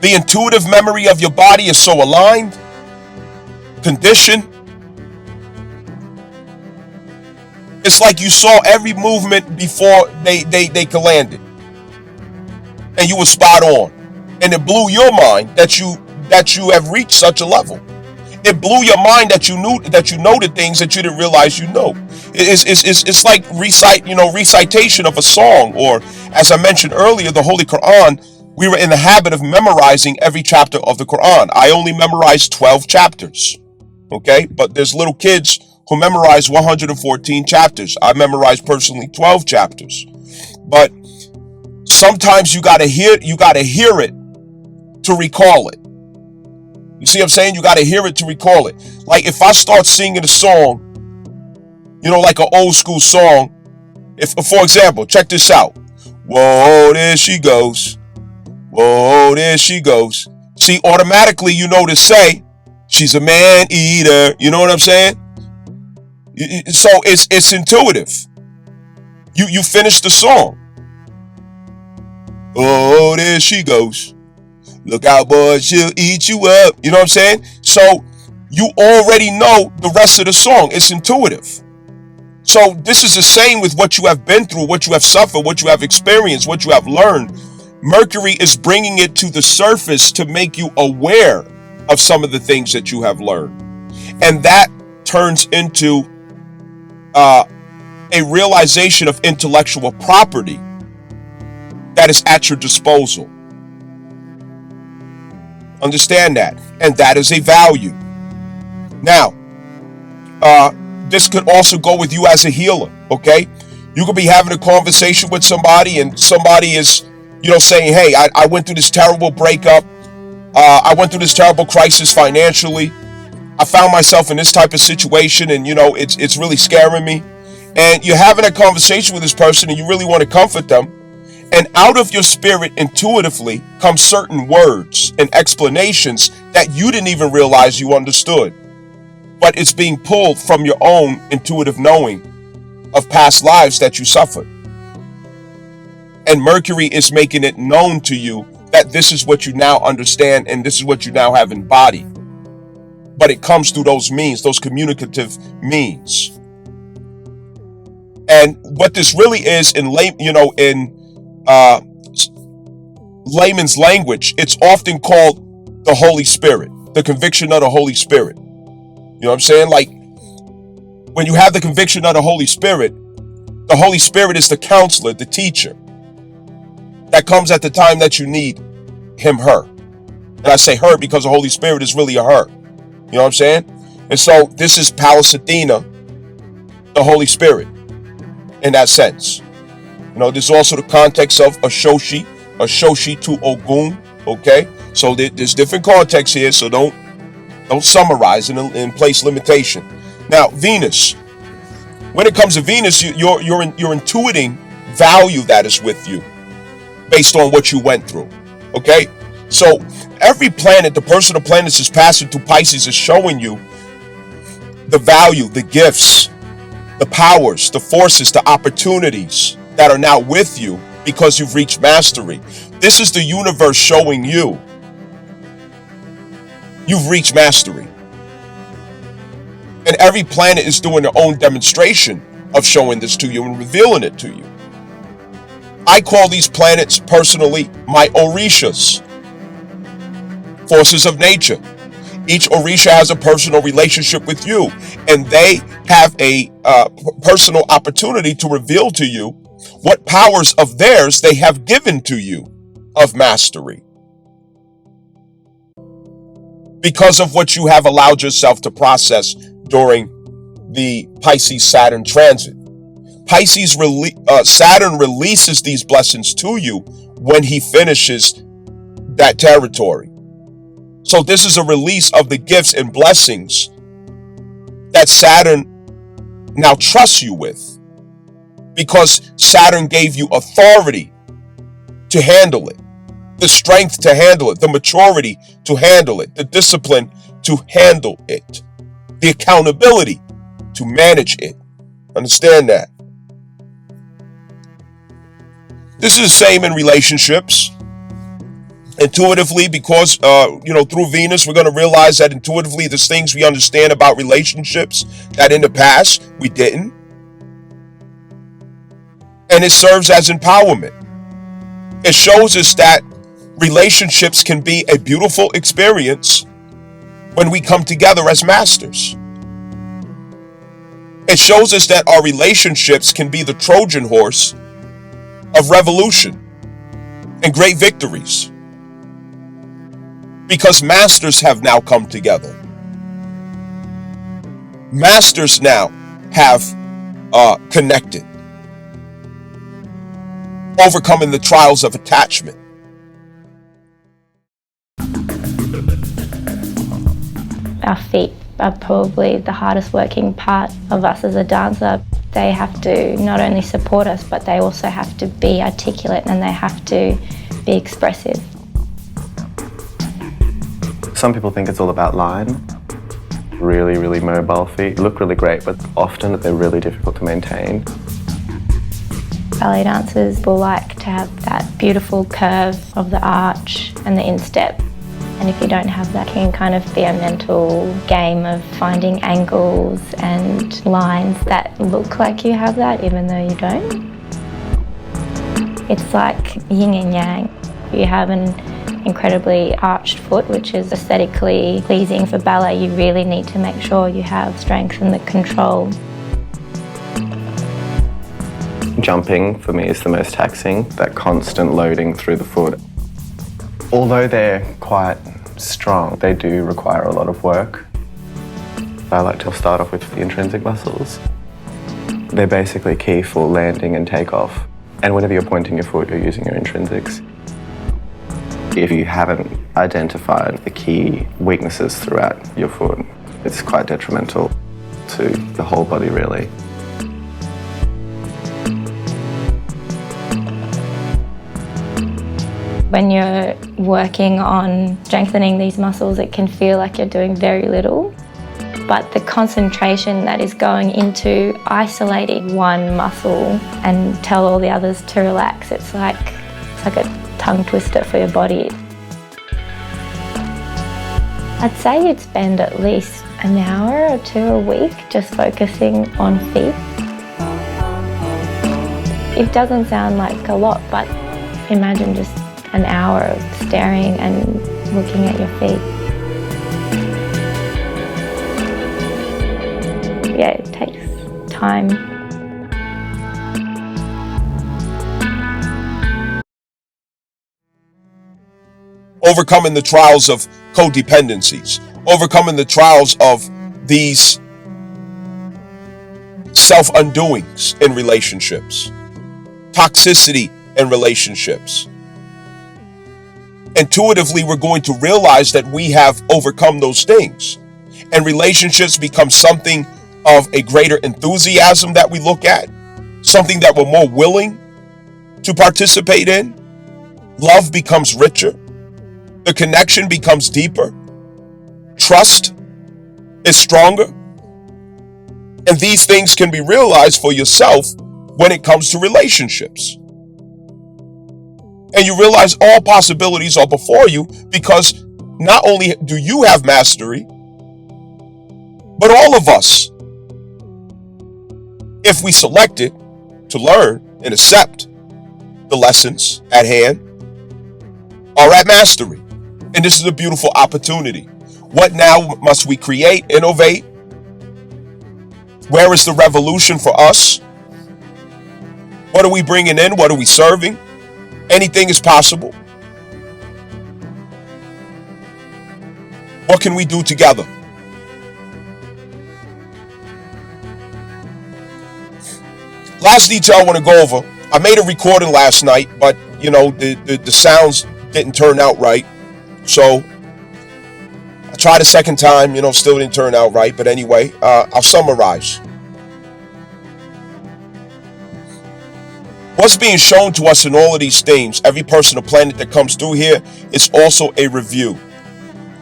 [SPEAKER 1] The intuitive memory of your body is so aligned, conditioned. It's like you saw every movement before they landed. And you were spot on. And it blew your mind that you have reached such a level. It blew your mind that you noted things that you didn't realize you know. It's like recitation of a song, or as I mentioned earlier, the Holy Quran. We were in the habit of memorizing every chapter of the Quran. I only memorized 12 chapters. Okay? But there's little kids who memorize 114 chapters. I memorized personally 12 chapters. But sometimes you gotta hear it to recall it. You see what I'm saying? You gotta hear it to recall it. Like if I start singing a song, like an old school song, for example, check this out. Whoa, there she goes. Whoa, there she goes. See, automatically you know to say, she's a man eater. You know what I'm saying? So it's intuitive. You finish the song. Oh, there she goes. Look out, boy, she'll eat you up. You know what I'm saying? So you already know the rest of the song. It's intuitive. So this is the same with what you have been through, what you have suffered, what you have experienced, what you have learned. Mercury is bringing it to the surface to make you aware of some of the things that you have learned. And that turns into a realization of intellectual property that is at your disposal. Understand that. And that is a value. Now, this could also go with you as a healer, okay? You could be having a conversation with somebody and somebody is, saying, hey, I went through this terrible breakup. I went through this terrible crisis financially. I found myself in this type of situation and, it's really scaring me. And you're having a conversation with this person and you really want to comfort them. And out of your spirit intuitively come certain words and explanations that you didn't even realize you understood. But it's being pulled from your own intuitive knowing of past lives that you suffered. And Mercury is making it known to you that this is what you now understand and this is what you now have embodied. But it comes through those means, those communicative means. And what this really is in layman's language, it's often called the Holy Spirit, the conviction of the Holy Spirit. You know what I'm saying? Like when you have the conviction of the Holy Spirit, The Holy Spirit is the counselor, the teacher that comes at the time that you need him, her. And I say her because the Holy Spirit is really a her. You know what I'm saying? And so this is Pallas Athena, the Holy Spirit, in that sense. You know, there's also the context of Ashoshi to Ogun. Okay, so there's different contexts here. So don't summarize and place limitation. Now, Venus. When it comes to Venus, you're intuiting value that is with you based on what you went through. Okay, so every planet, the personal planets is passing through Pisces is showing you the value, the gifts, the powers, the forces, the opportunities that are now with you because you've reached mastery. This is the universe showing you you've reached mastery. And every planet is doing their own demonstration of showing this to you and revealing it to you. I call these planets personally my Orishas, forces of nature. Each Orisha has a personal relationship with you, and they have a personal opportunity to reveal to you what powers of theirs they have given to you of mastery, because of what you have allowed yourself to process during the Pisces-Saturn transit. Saturn releases these blessings to you when he finishes that territory. So this is a release of the gifts and blessings that Saturn now trusts you with, because Saturn gave you authority to handle it, the strength to handle it, the maturity to handle it, the discipline to handle it, the accountability to manage it. Understand that. This is the same in relationships. Intuitively, because through Venus, we're going to realize that intuitively there's things we understand about relationships that in the past we didn't. And it serves as empowerment. It shows us that relationships can be a beautiful experience when we come together as masters. It shows us that our relationships can be the Trojan horse of revolution and great victories, because masters have now come together. Masters now have connected, overcoming the trials of attachment.
[SPEAKER 2] Our feet are probably the hardest working part of us as a dancer. They have to not only support us, but they also have to be articulate and they have to be expressive.
[SPEAKER 3] Some people think it's all about line. Really, really mobile feet look really great, but often they're really difficult to maintain.
[SPEAKER 2] Ballet dancers will like to have that beautiful curve of the arch and the instep. And if you don't have that, it can kind of be a mental game of finding angles and lines that look like you have that, even though you don't. It's like yin and yang. You have an incredibly arched foot, which is aesthetically pleasing for ballet. You really need to make sure you have strength and the control.
[SPEAKER 3] Jumping, for me, is the most taxing, that constant loading through the foot. Although they're quite strong, they do require a lot of work. I like to start off with the intrinsic muscles. They're basically key for landing and takeoff. And whenever you're pointing your foot, you're using your intrinsics. If you haven't identified the key weaknesses throughout your foot, it's quite detrimental to the whole body, really.
[SPEAKER 2] When you're working on strengthening these muscles, it can feel like you're doing very little, but the concentration that is going into isolating one muscle and tell all the others to relax, it's like a tongue twister for your body. I'd say you'd spend at least an hour or two a week just focusing on feet. It doesn't sound like a lot, but imagine just an hour of staring and looking at your feet. Yeah, it takes time.
[SPEAKER 1] overcoming the trials of codependencies, overcoming the trials of these self-undoings in relationships, toxicity in relationships. Intuitively, we're going to realize that we have overcome those things, and relationships become something of a greater enthusiasm that we look at, something that we're more willing to participate in. Love becomes richer. The connection becomes deeper. Trust is stronger. And these things can be realized for yourself when it comes to relationships. And you realize all possibilities are before you, because not only do you have mastery, but all of us, if we select it to learn and accept the lessons at hand, are at mastery. And this is a beautiful opportunity. What now must we create, innovate? Where is the revolution for us? What are we bringing in? What are we serving? Anything is possible. What can we do together? Last detail I want to go over. I made a recording last night, but the sounds didn't turn out right. So I tried a second time, still didn't turn out right. But anyway, I'll summarize. What's being shown to us in all of these things, every person or planet that comes through here, is also a review.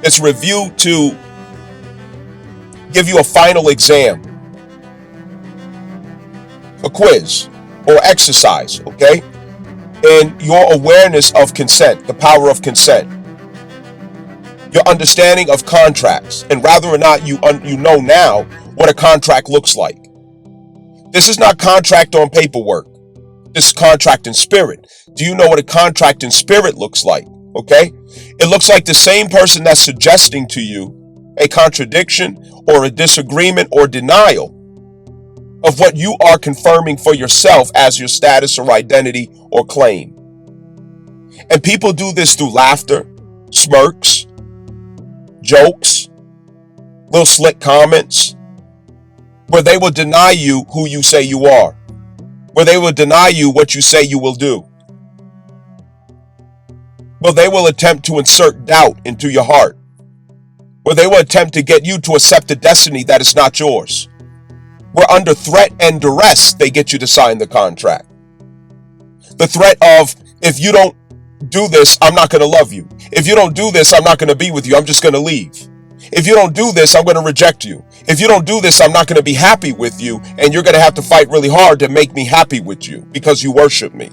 [SPEAKER 1] It's a review to give you a final exam, a quiz or exercise, okay? And your awareness of consent, the power of consent, your understanding of contracts, and whether or not you know now what a contract looks like. This is not contract on paperwork. This is contract in spirit. Do you know what a contract in spirit looks like? Okay? It looks like the same person that's suggesting to you a contradiction or a disagreement or denial of what you are confirming for yourself as your status or identity or claim. And people do this through laughter, smirks, jokes, little slick comments, where they will deny you who you say you are, where they will deny you what you say you will do. Well, they will attempt to insert doubt into your heart, where they will attempt to get you to accept a destiny that is not yours, where under threat and duress, they get you to sign the contract. The threat of, if you don't do this, I'm not going to love you. If you don't do this, I'm not going to be with you. I'm just going to leave. If you don't do this, I'm going to reject you. If you don't do this, I'm not going to be happy with you. And you're going to have to fight really hard to make me happy with you because you worship me.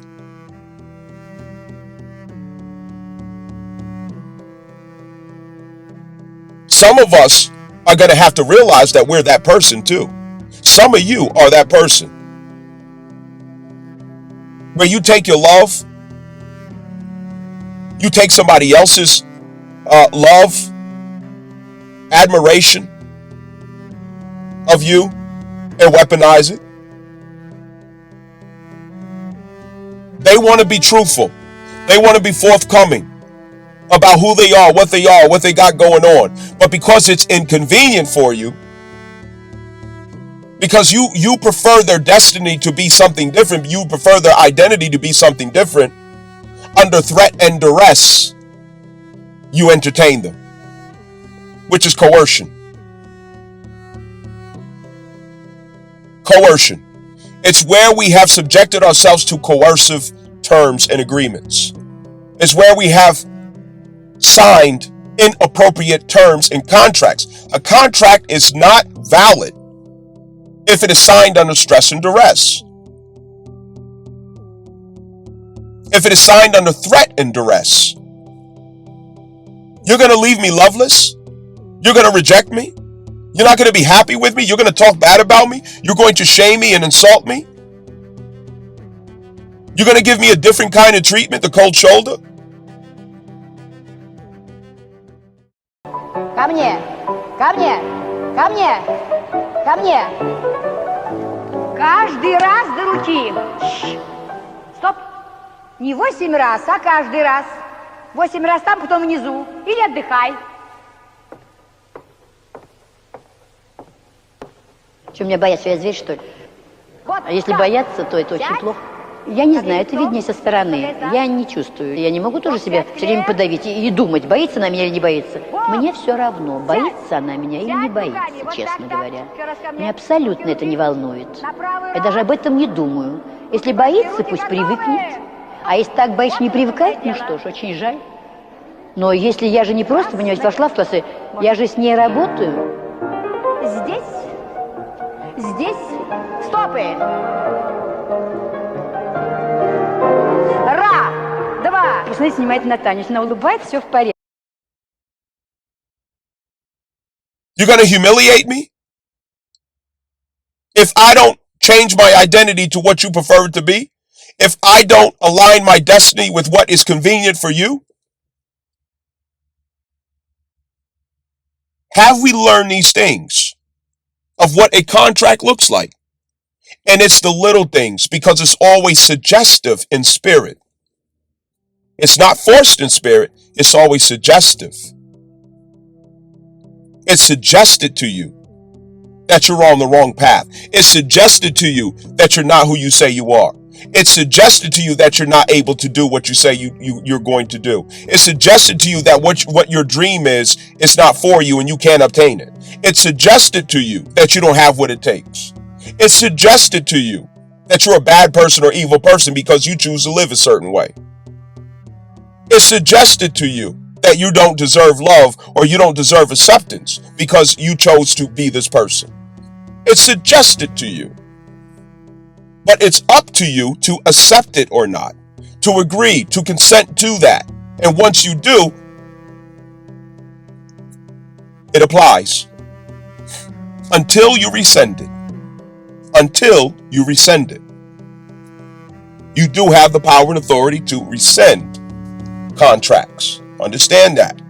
[SPEAKER 1] Some of us are going to have to realize that we're that person too. Some of you are that person where you take your love, you take somebody else's love, admiration of you, and weaponize it. They want to be truthful. They want to be forthcoming about who they are, what they got going on. But because it's inconvenient for you, because you prefer their destiny to be something different, you prefer their identity to be something different, under threat and duress, you entertain them, which is coercion. Coercion. It's where we have subjected ourselves to coercive terms and agreements. It's where we have signed inappropriate terms and contracts. A contract is not valid if it is signed under stress and duress. If it is signed under threat and duress. You're going to leave me loveless? You're going to reject me? You're not going to be happy with me? You're going to talk bad about me? You're going to shame me and insult me? You're going to give me a different kind of treatment, the cold shoulder?
[SPEAKER 4] Ко мне! Ко мне! Ко мне! Ко мне! Каждый раз до руки. Стоп! Не 8 раз, а каждый раз. 8 раз там, потом внизу. Или отдыхай. Что, меня боятся? Я зверь, что ли? Вот, а если бояться, то это очень плохо. Я не знаю, это виднее со стороны. Я не чувствую. Я не могу тоже себя все время подавить и думать, боится она меня или не боится. Мне все равно, боится она меня или не боится, честно говоря. Меня абсолютно это не волнует. Я даже об этом не думаю. Если боится, пусть привыкнет. А если так боишься, не привыкает, ну что ж, очень жаль. Но если я же не просто, понимаете, вошла в классы, я же с ней работаю. Здесь, стопы. Два. Посмотрите внимательно на Таню. Если она улыбается, все в порядке.
[SPEAKER 1] You're going to humiliate me? If I don't change my identity to what you prefer it to be? If I don't align my destiny with what is convenient for you? Have we learned these things of what a contract looks like? And it's the little things because it's always suggestive in spirit. It's not forced in spirit. It's always suggestive. It's suggested to you that you're on the wrong path. It's suggested to you that you're not who you say you are. It's suggested to you that you're not able to do what you say you're going to do. It's suggested to you that what your dream is not for you and you can't obtain it. It's suggested to you that you don't have what it takes. It's suggested to you that you're a bad person or evil person because you choose to live a certain way. It's suggested to you that you don't deserve love or you don't deserve acceptance because you chose to be this person. It's suggested to you. But it's up to you to accept it or not, to agree, to consent to that. And once you do, it applies. Until you rescind it. Until you rescind it. You do have the power and authority to rescind contracts. Understand that.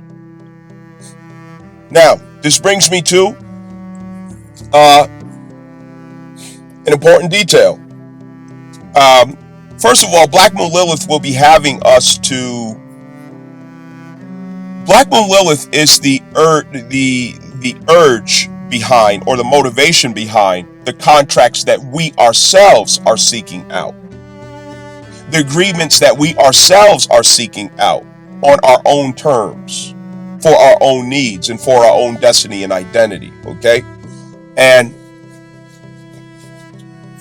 [SPEAKER 1] Now, this brings me to an important detail. First of all, Black Moon Lilith will be having us to. Black Moon Lilith is the urge behind or the motivation behind the contracts that we ourselves are seeking out. The agreements that we ourselves are seeking out on our own terms, for our own needs and for our own destiny and identity, okay? And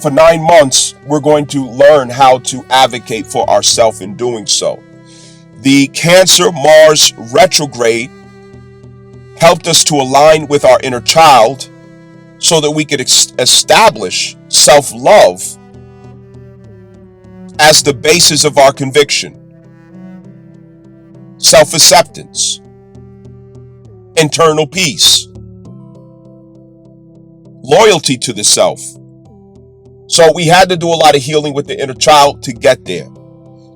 [SPEAKER 1] for 9 months, we're going to learn how to advocate for ourselves in doing so. The Cancer Mars retrograde helped us to align with our inner child so that we could establish self-love as the basis of our conviction, self-acceptance, internal peace, loyalty to the self. So we had to do a lot of healing with the inner child to get there.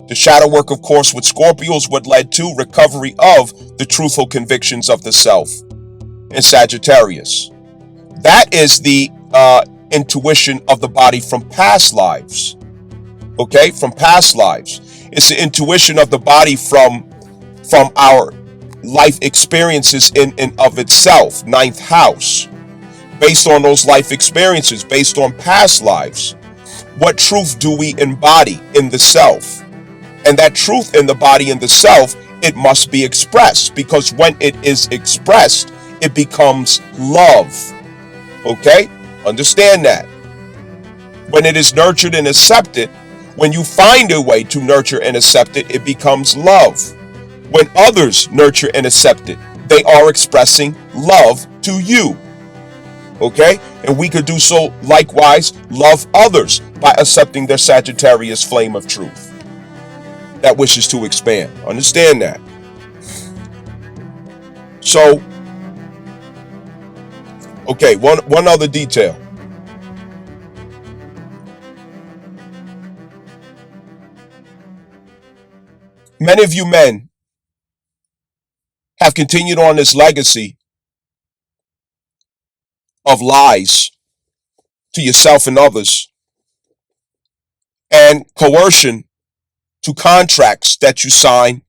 [SPEAKER 1] The shadow work, of course, with Scorpio is what led to recovery of the truthful convictions of the self in Sagittarius. That is the intuition of the body from past lives. Okay, from past lives. It's the intuition of the body from our life experiences in and of itself, ninth house. Based on those life experiences, based on past lives, what truth do we embody in the self? And that truth in the body and the self, it must be expressed, because when it is expressed, it becomes love. Okay? Understand that. When it is nurtured and accepted, when you find a way to nurture and accept it, it becomes love. When others nurture and accept it, they are expressing love to you. Okay? And we could do so likewise, love others by accepting their Sagittarius flame of truth that wishes to expand. Understand that. So, okay, one other detail. Many of you men have continued on this legacy of lies to yourself and others, and coercion to contracts that you sign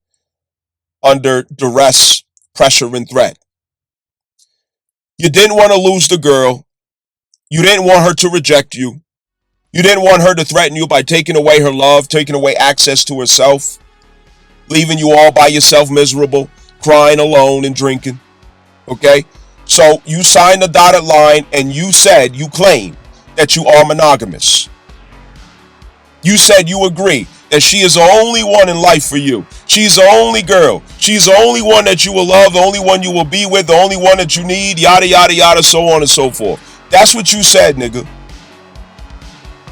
[SPEAKER 1] under duress, pressure, and threat. You didn't want to lose the girl. You didn't want her to reject you. You didn't want her to threaten you by taking away her love, taking away access to herself, leaving you all by yourself miserable, crying alone and drinking. Okay? So you signed the dotted line and you claim that you are monogamous. You said you agree that she is the only one in life for you. She's the only girl. She's the only one that you will love, the only one you will be with, the only one that you need, yada, yada, yada, so on and so forth. That's what you said, nigga.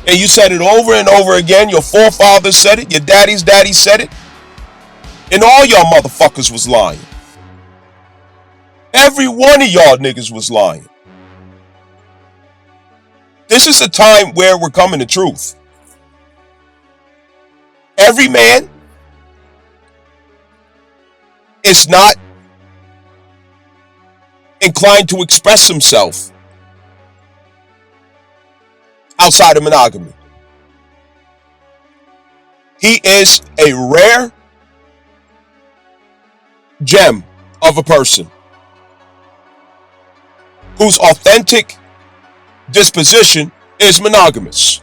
[SPEAKER 1] And you said it over and over again. Your forefathers said it. Your daddy's daddy said it. And all y'all motherfuckers was lying. Every one of y'all niggas was lying. This is the time where we're coming to truth. Every man is not inclined to express himself outside of monogamy. He is a rare gem of a person whose authentic disposition is monogamous.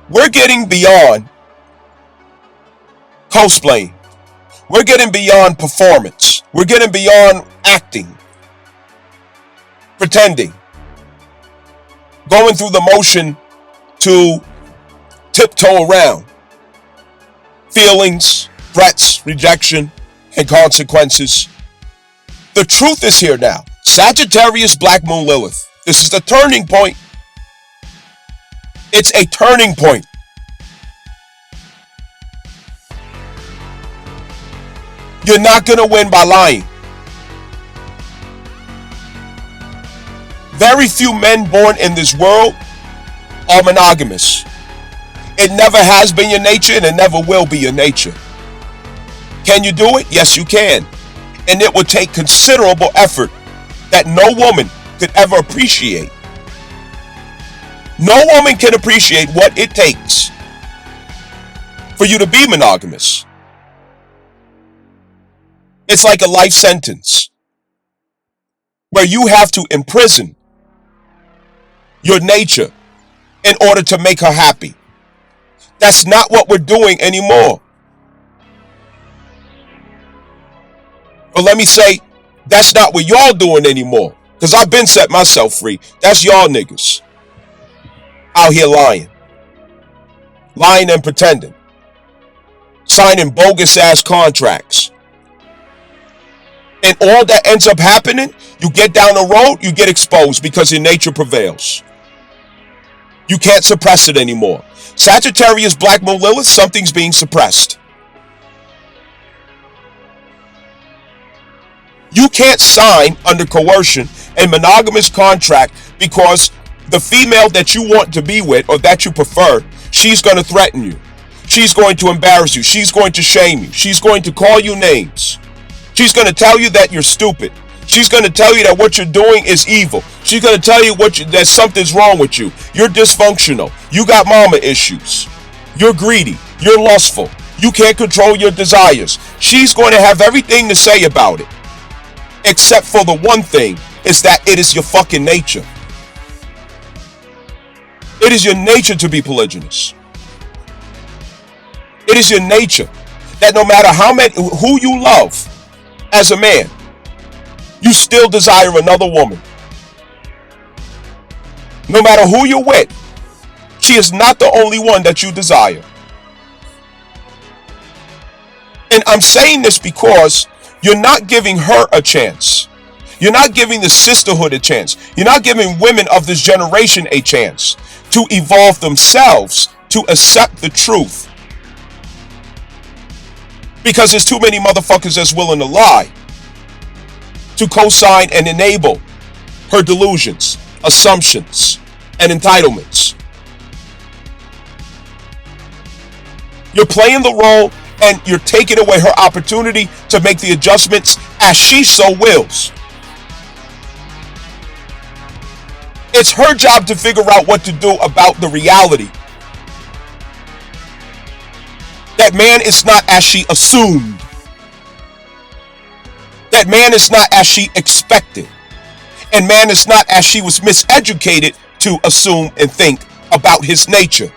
[SPEAKER 1] We're getting beyond cosplaying. We're getting beyond performance. We're getting beyond acting, pretending, going through the motion to tiptoe around feelings, threats, rejection, and consequences. The truth is here now. Sagittarius, Black Moon, Lilith. This is the turning point. It's a turning point. You're not going to win by lying. Very few men born in this world are monogamous. It never has been your nature and it never will be your nature. Can you do it? Yes, you can. And it would take considerable effort that no woman could ever appreciate. No woman can appreciate what it takes for you to be monogamous. It's like a life sentence where you have to imprison your nature in order to make her happy. That's not what we're doing anymore. Or let me say, that's not what y'all doing anymore. Because I've been set myself free. That's y'all niggas out here lying. Lying and pretending. Signing bogus ass contracts. And all that ends up happening, you get down the road, you get exposed because your nature prevails. You can't suppress it anymore. Sagittarius, Black Moon, Lilith, something's being suppressed. You can't sign under coercion a monogamous contract because the female that you want to be with or that you prefer, she's going to threaten you. She's going to embarrass you. She's going to shame you. She's going to call you names. She's going to tell you that you're stupid. She's going to tell you that what you're doing is evil. She's going to tell you that something's wrong with you. You're dysfunctional. You got mama issues. You're greedy. You're lustful. You can't control your desires. She's going to have everything to say about it. Except for the one thing is that it is your fucking nature. It is your nature to be polygynous. It is your nature that no matter who you love as a man, you still desire another woman. No matter who you're with, she is not the only one that you desire. And I'm saying this because you're not giving her a chance. You're not giving the sisterhood a chance. You're not giving women of this generation a chance to evolve themselves to accept the truth. Because there's too many motherfuckers that's willing to lie, to co-sign and enable her delusions, assumptions, and entitlements. You're playing the role and you're taking away her opportunity to make the adjustments as she so wills. It's her job to figure out what to do about the reality. That man is not as she assumed. That man is not as she expected. And man is not as she was miseducated to assume and think about his nature.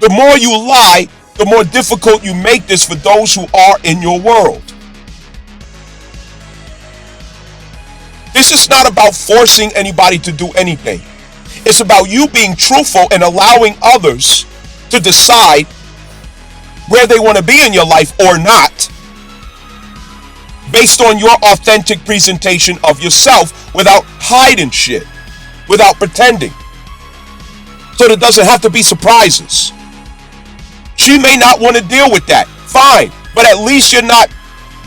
[SPEAKER 1] The more you lie, the more difficult you make this for those who are in your world. This is not about forcing anybody to do anything. It's about you being truthful and allowing others to decide where they want to be in your life or not, based on your authentic presentation of yourself without hiding shit, without pretending. So there doesn't have to be surprises. She may not want to deal with that. Fine. But at least you're not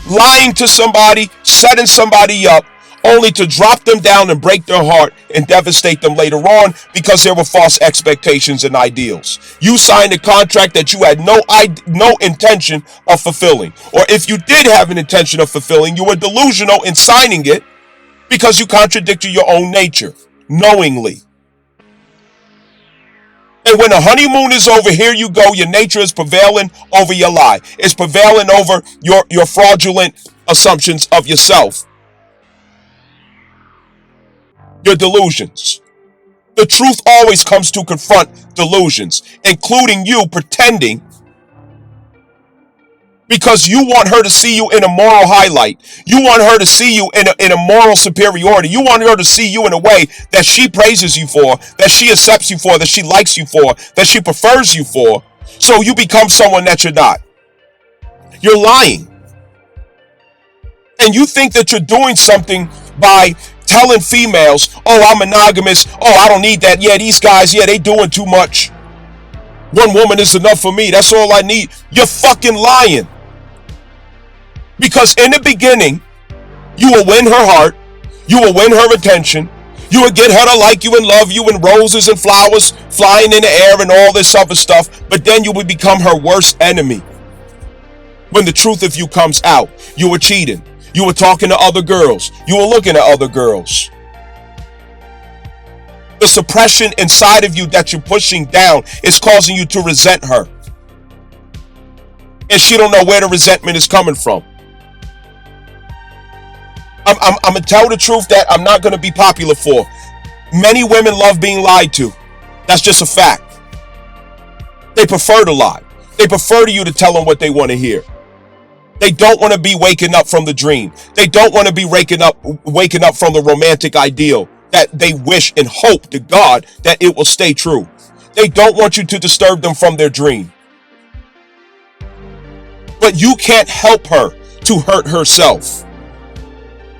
[SPEAKER 1] lying to somebody, setting somebody up, only to drop them down and break their heart and devastate them later on because there were false expectations and ideals. You signed a contract that you had no intention of fulfilling. Or if you did have an intention of fulfilling, you were delusional in signing it because you contradicted your own nature, knowingly. And when the honeymoon is over, here you go, your nature is prevailing over your lie. It's prevailing over your fraudulent assumptions of yourself. Your delusions. The truth always comes to confront delusions, including you pretending because you want her to see you in a moral highlight. You want her to see you in a moral superiority. You want her to see you in a way that she praises you for, that she accepts you for, that she likes you for, that she prefers you for. So you become someone that you're not. You're lying. And you think that you're doing something by telling females, oh, I'm monogamous. Oh, I don't need that. Yeah, these guys, yeah, they doing too much. One woman is enough for me. That's all I need. You're fucking lying. Because in the beginning, you will win her heart. You will win her attention. You will get her to like you and love you and roses and flowers flying in the air and all this other stuff. But then you will become her worst enemy. When the truth of you comes out, you were cheating. You were talking to other girls. You were looking at other girls. The suppression inside of you that you're pushing down is causing you to resent her. And she don't know where the resentment is coming from. I'm going to tell the truth that I'm not going to be popular for. Many women love being lied to. That's just a fact. They prefer to lie. They prefer to you to tell them what they want to hear. They don't want to be waking up from the dream. They don't want to be waking up from the romantic ideal that they wish and hope to God that it will stay true. They don't want you to disturb them from their dream. But you can't help her to hurt herself.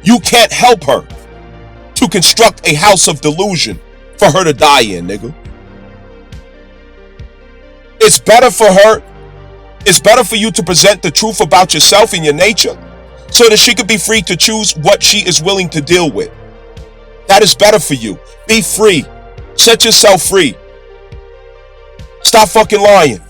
[SPEAKER 1] You can't help her to construct a house of delusion for her to die in, nigga. It's better for her. It's better for you to present the truth about yourself and your nature so that she could be free to choose what she is willing to deal with. That is better for you. Be free. Set yourself free. Stop fucking lying.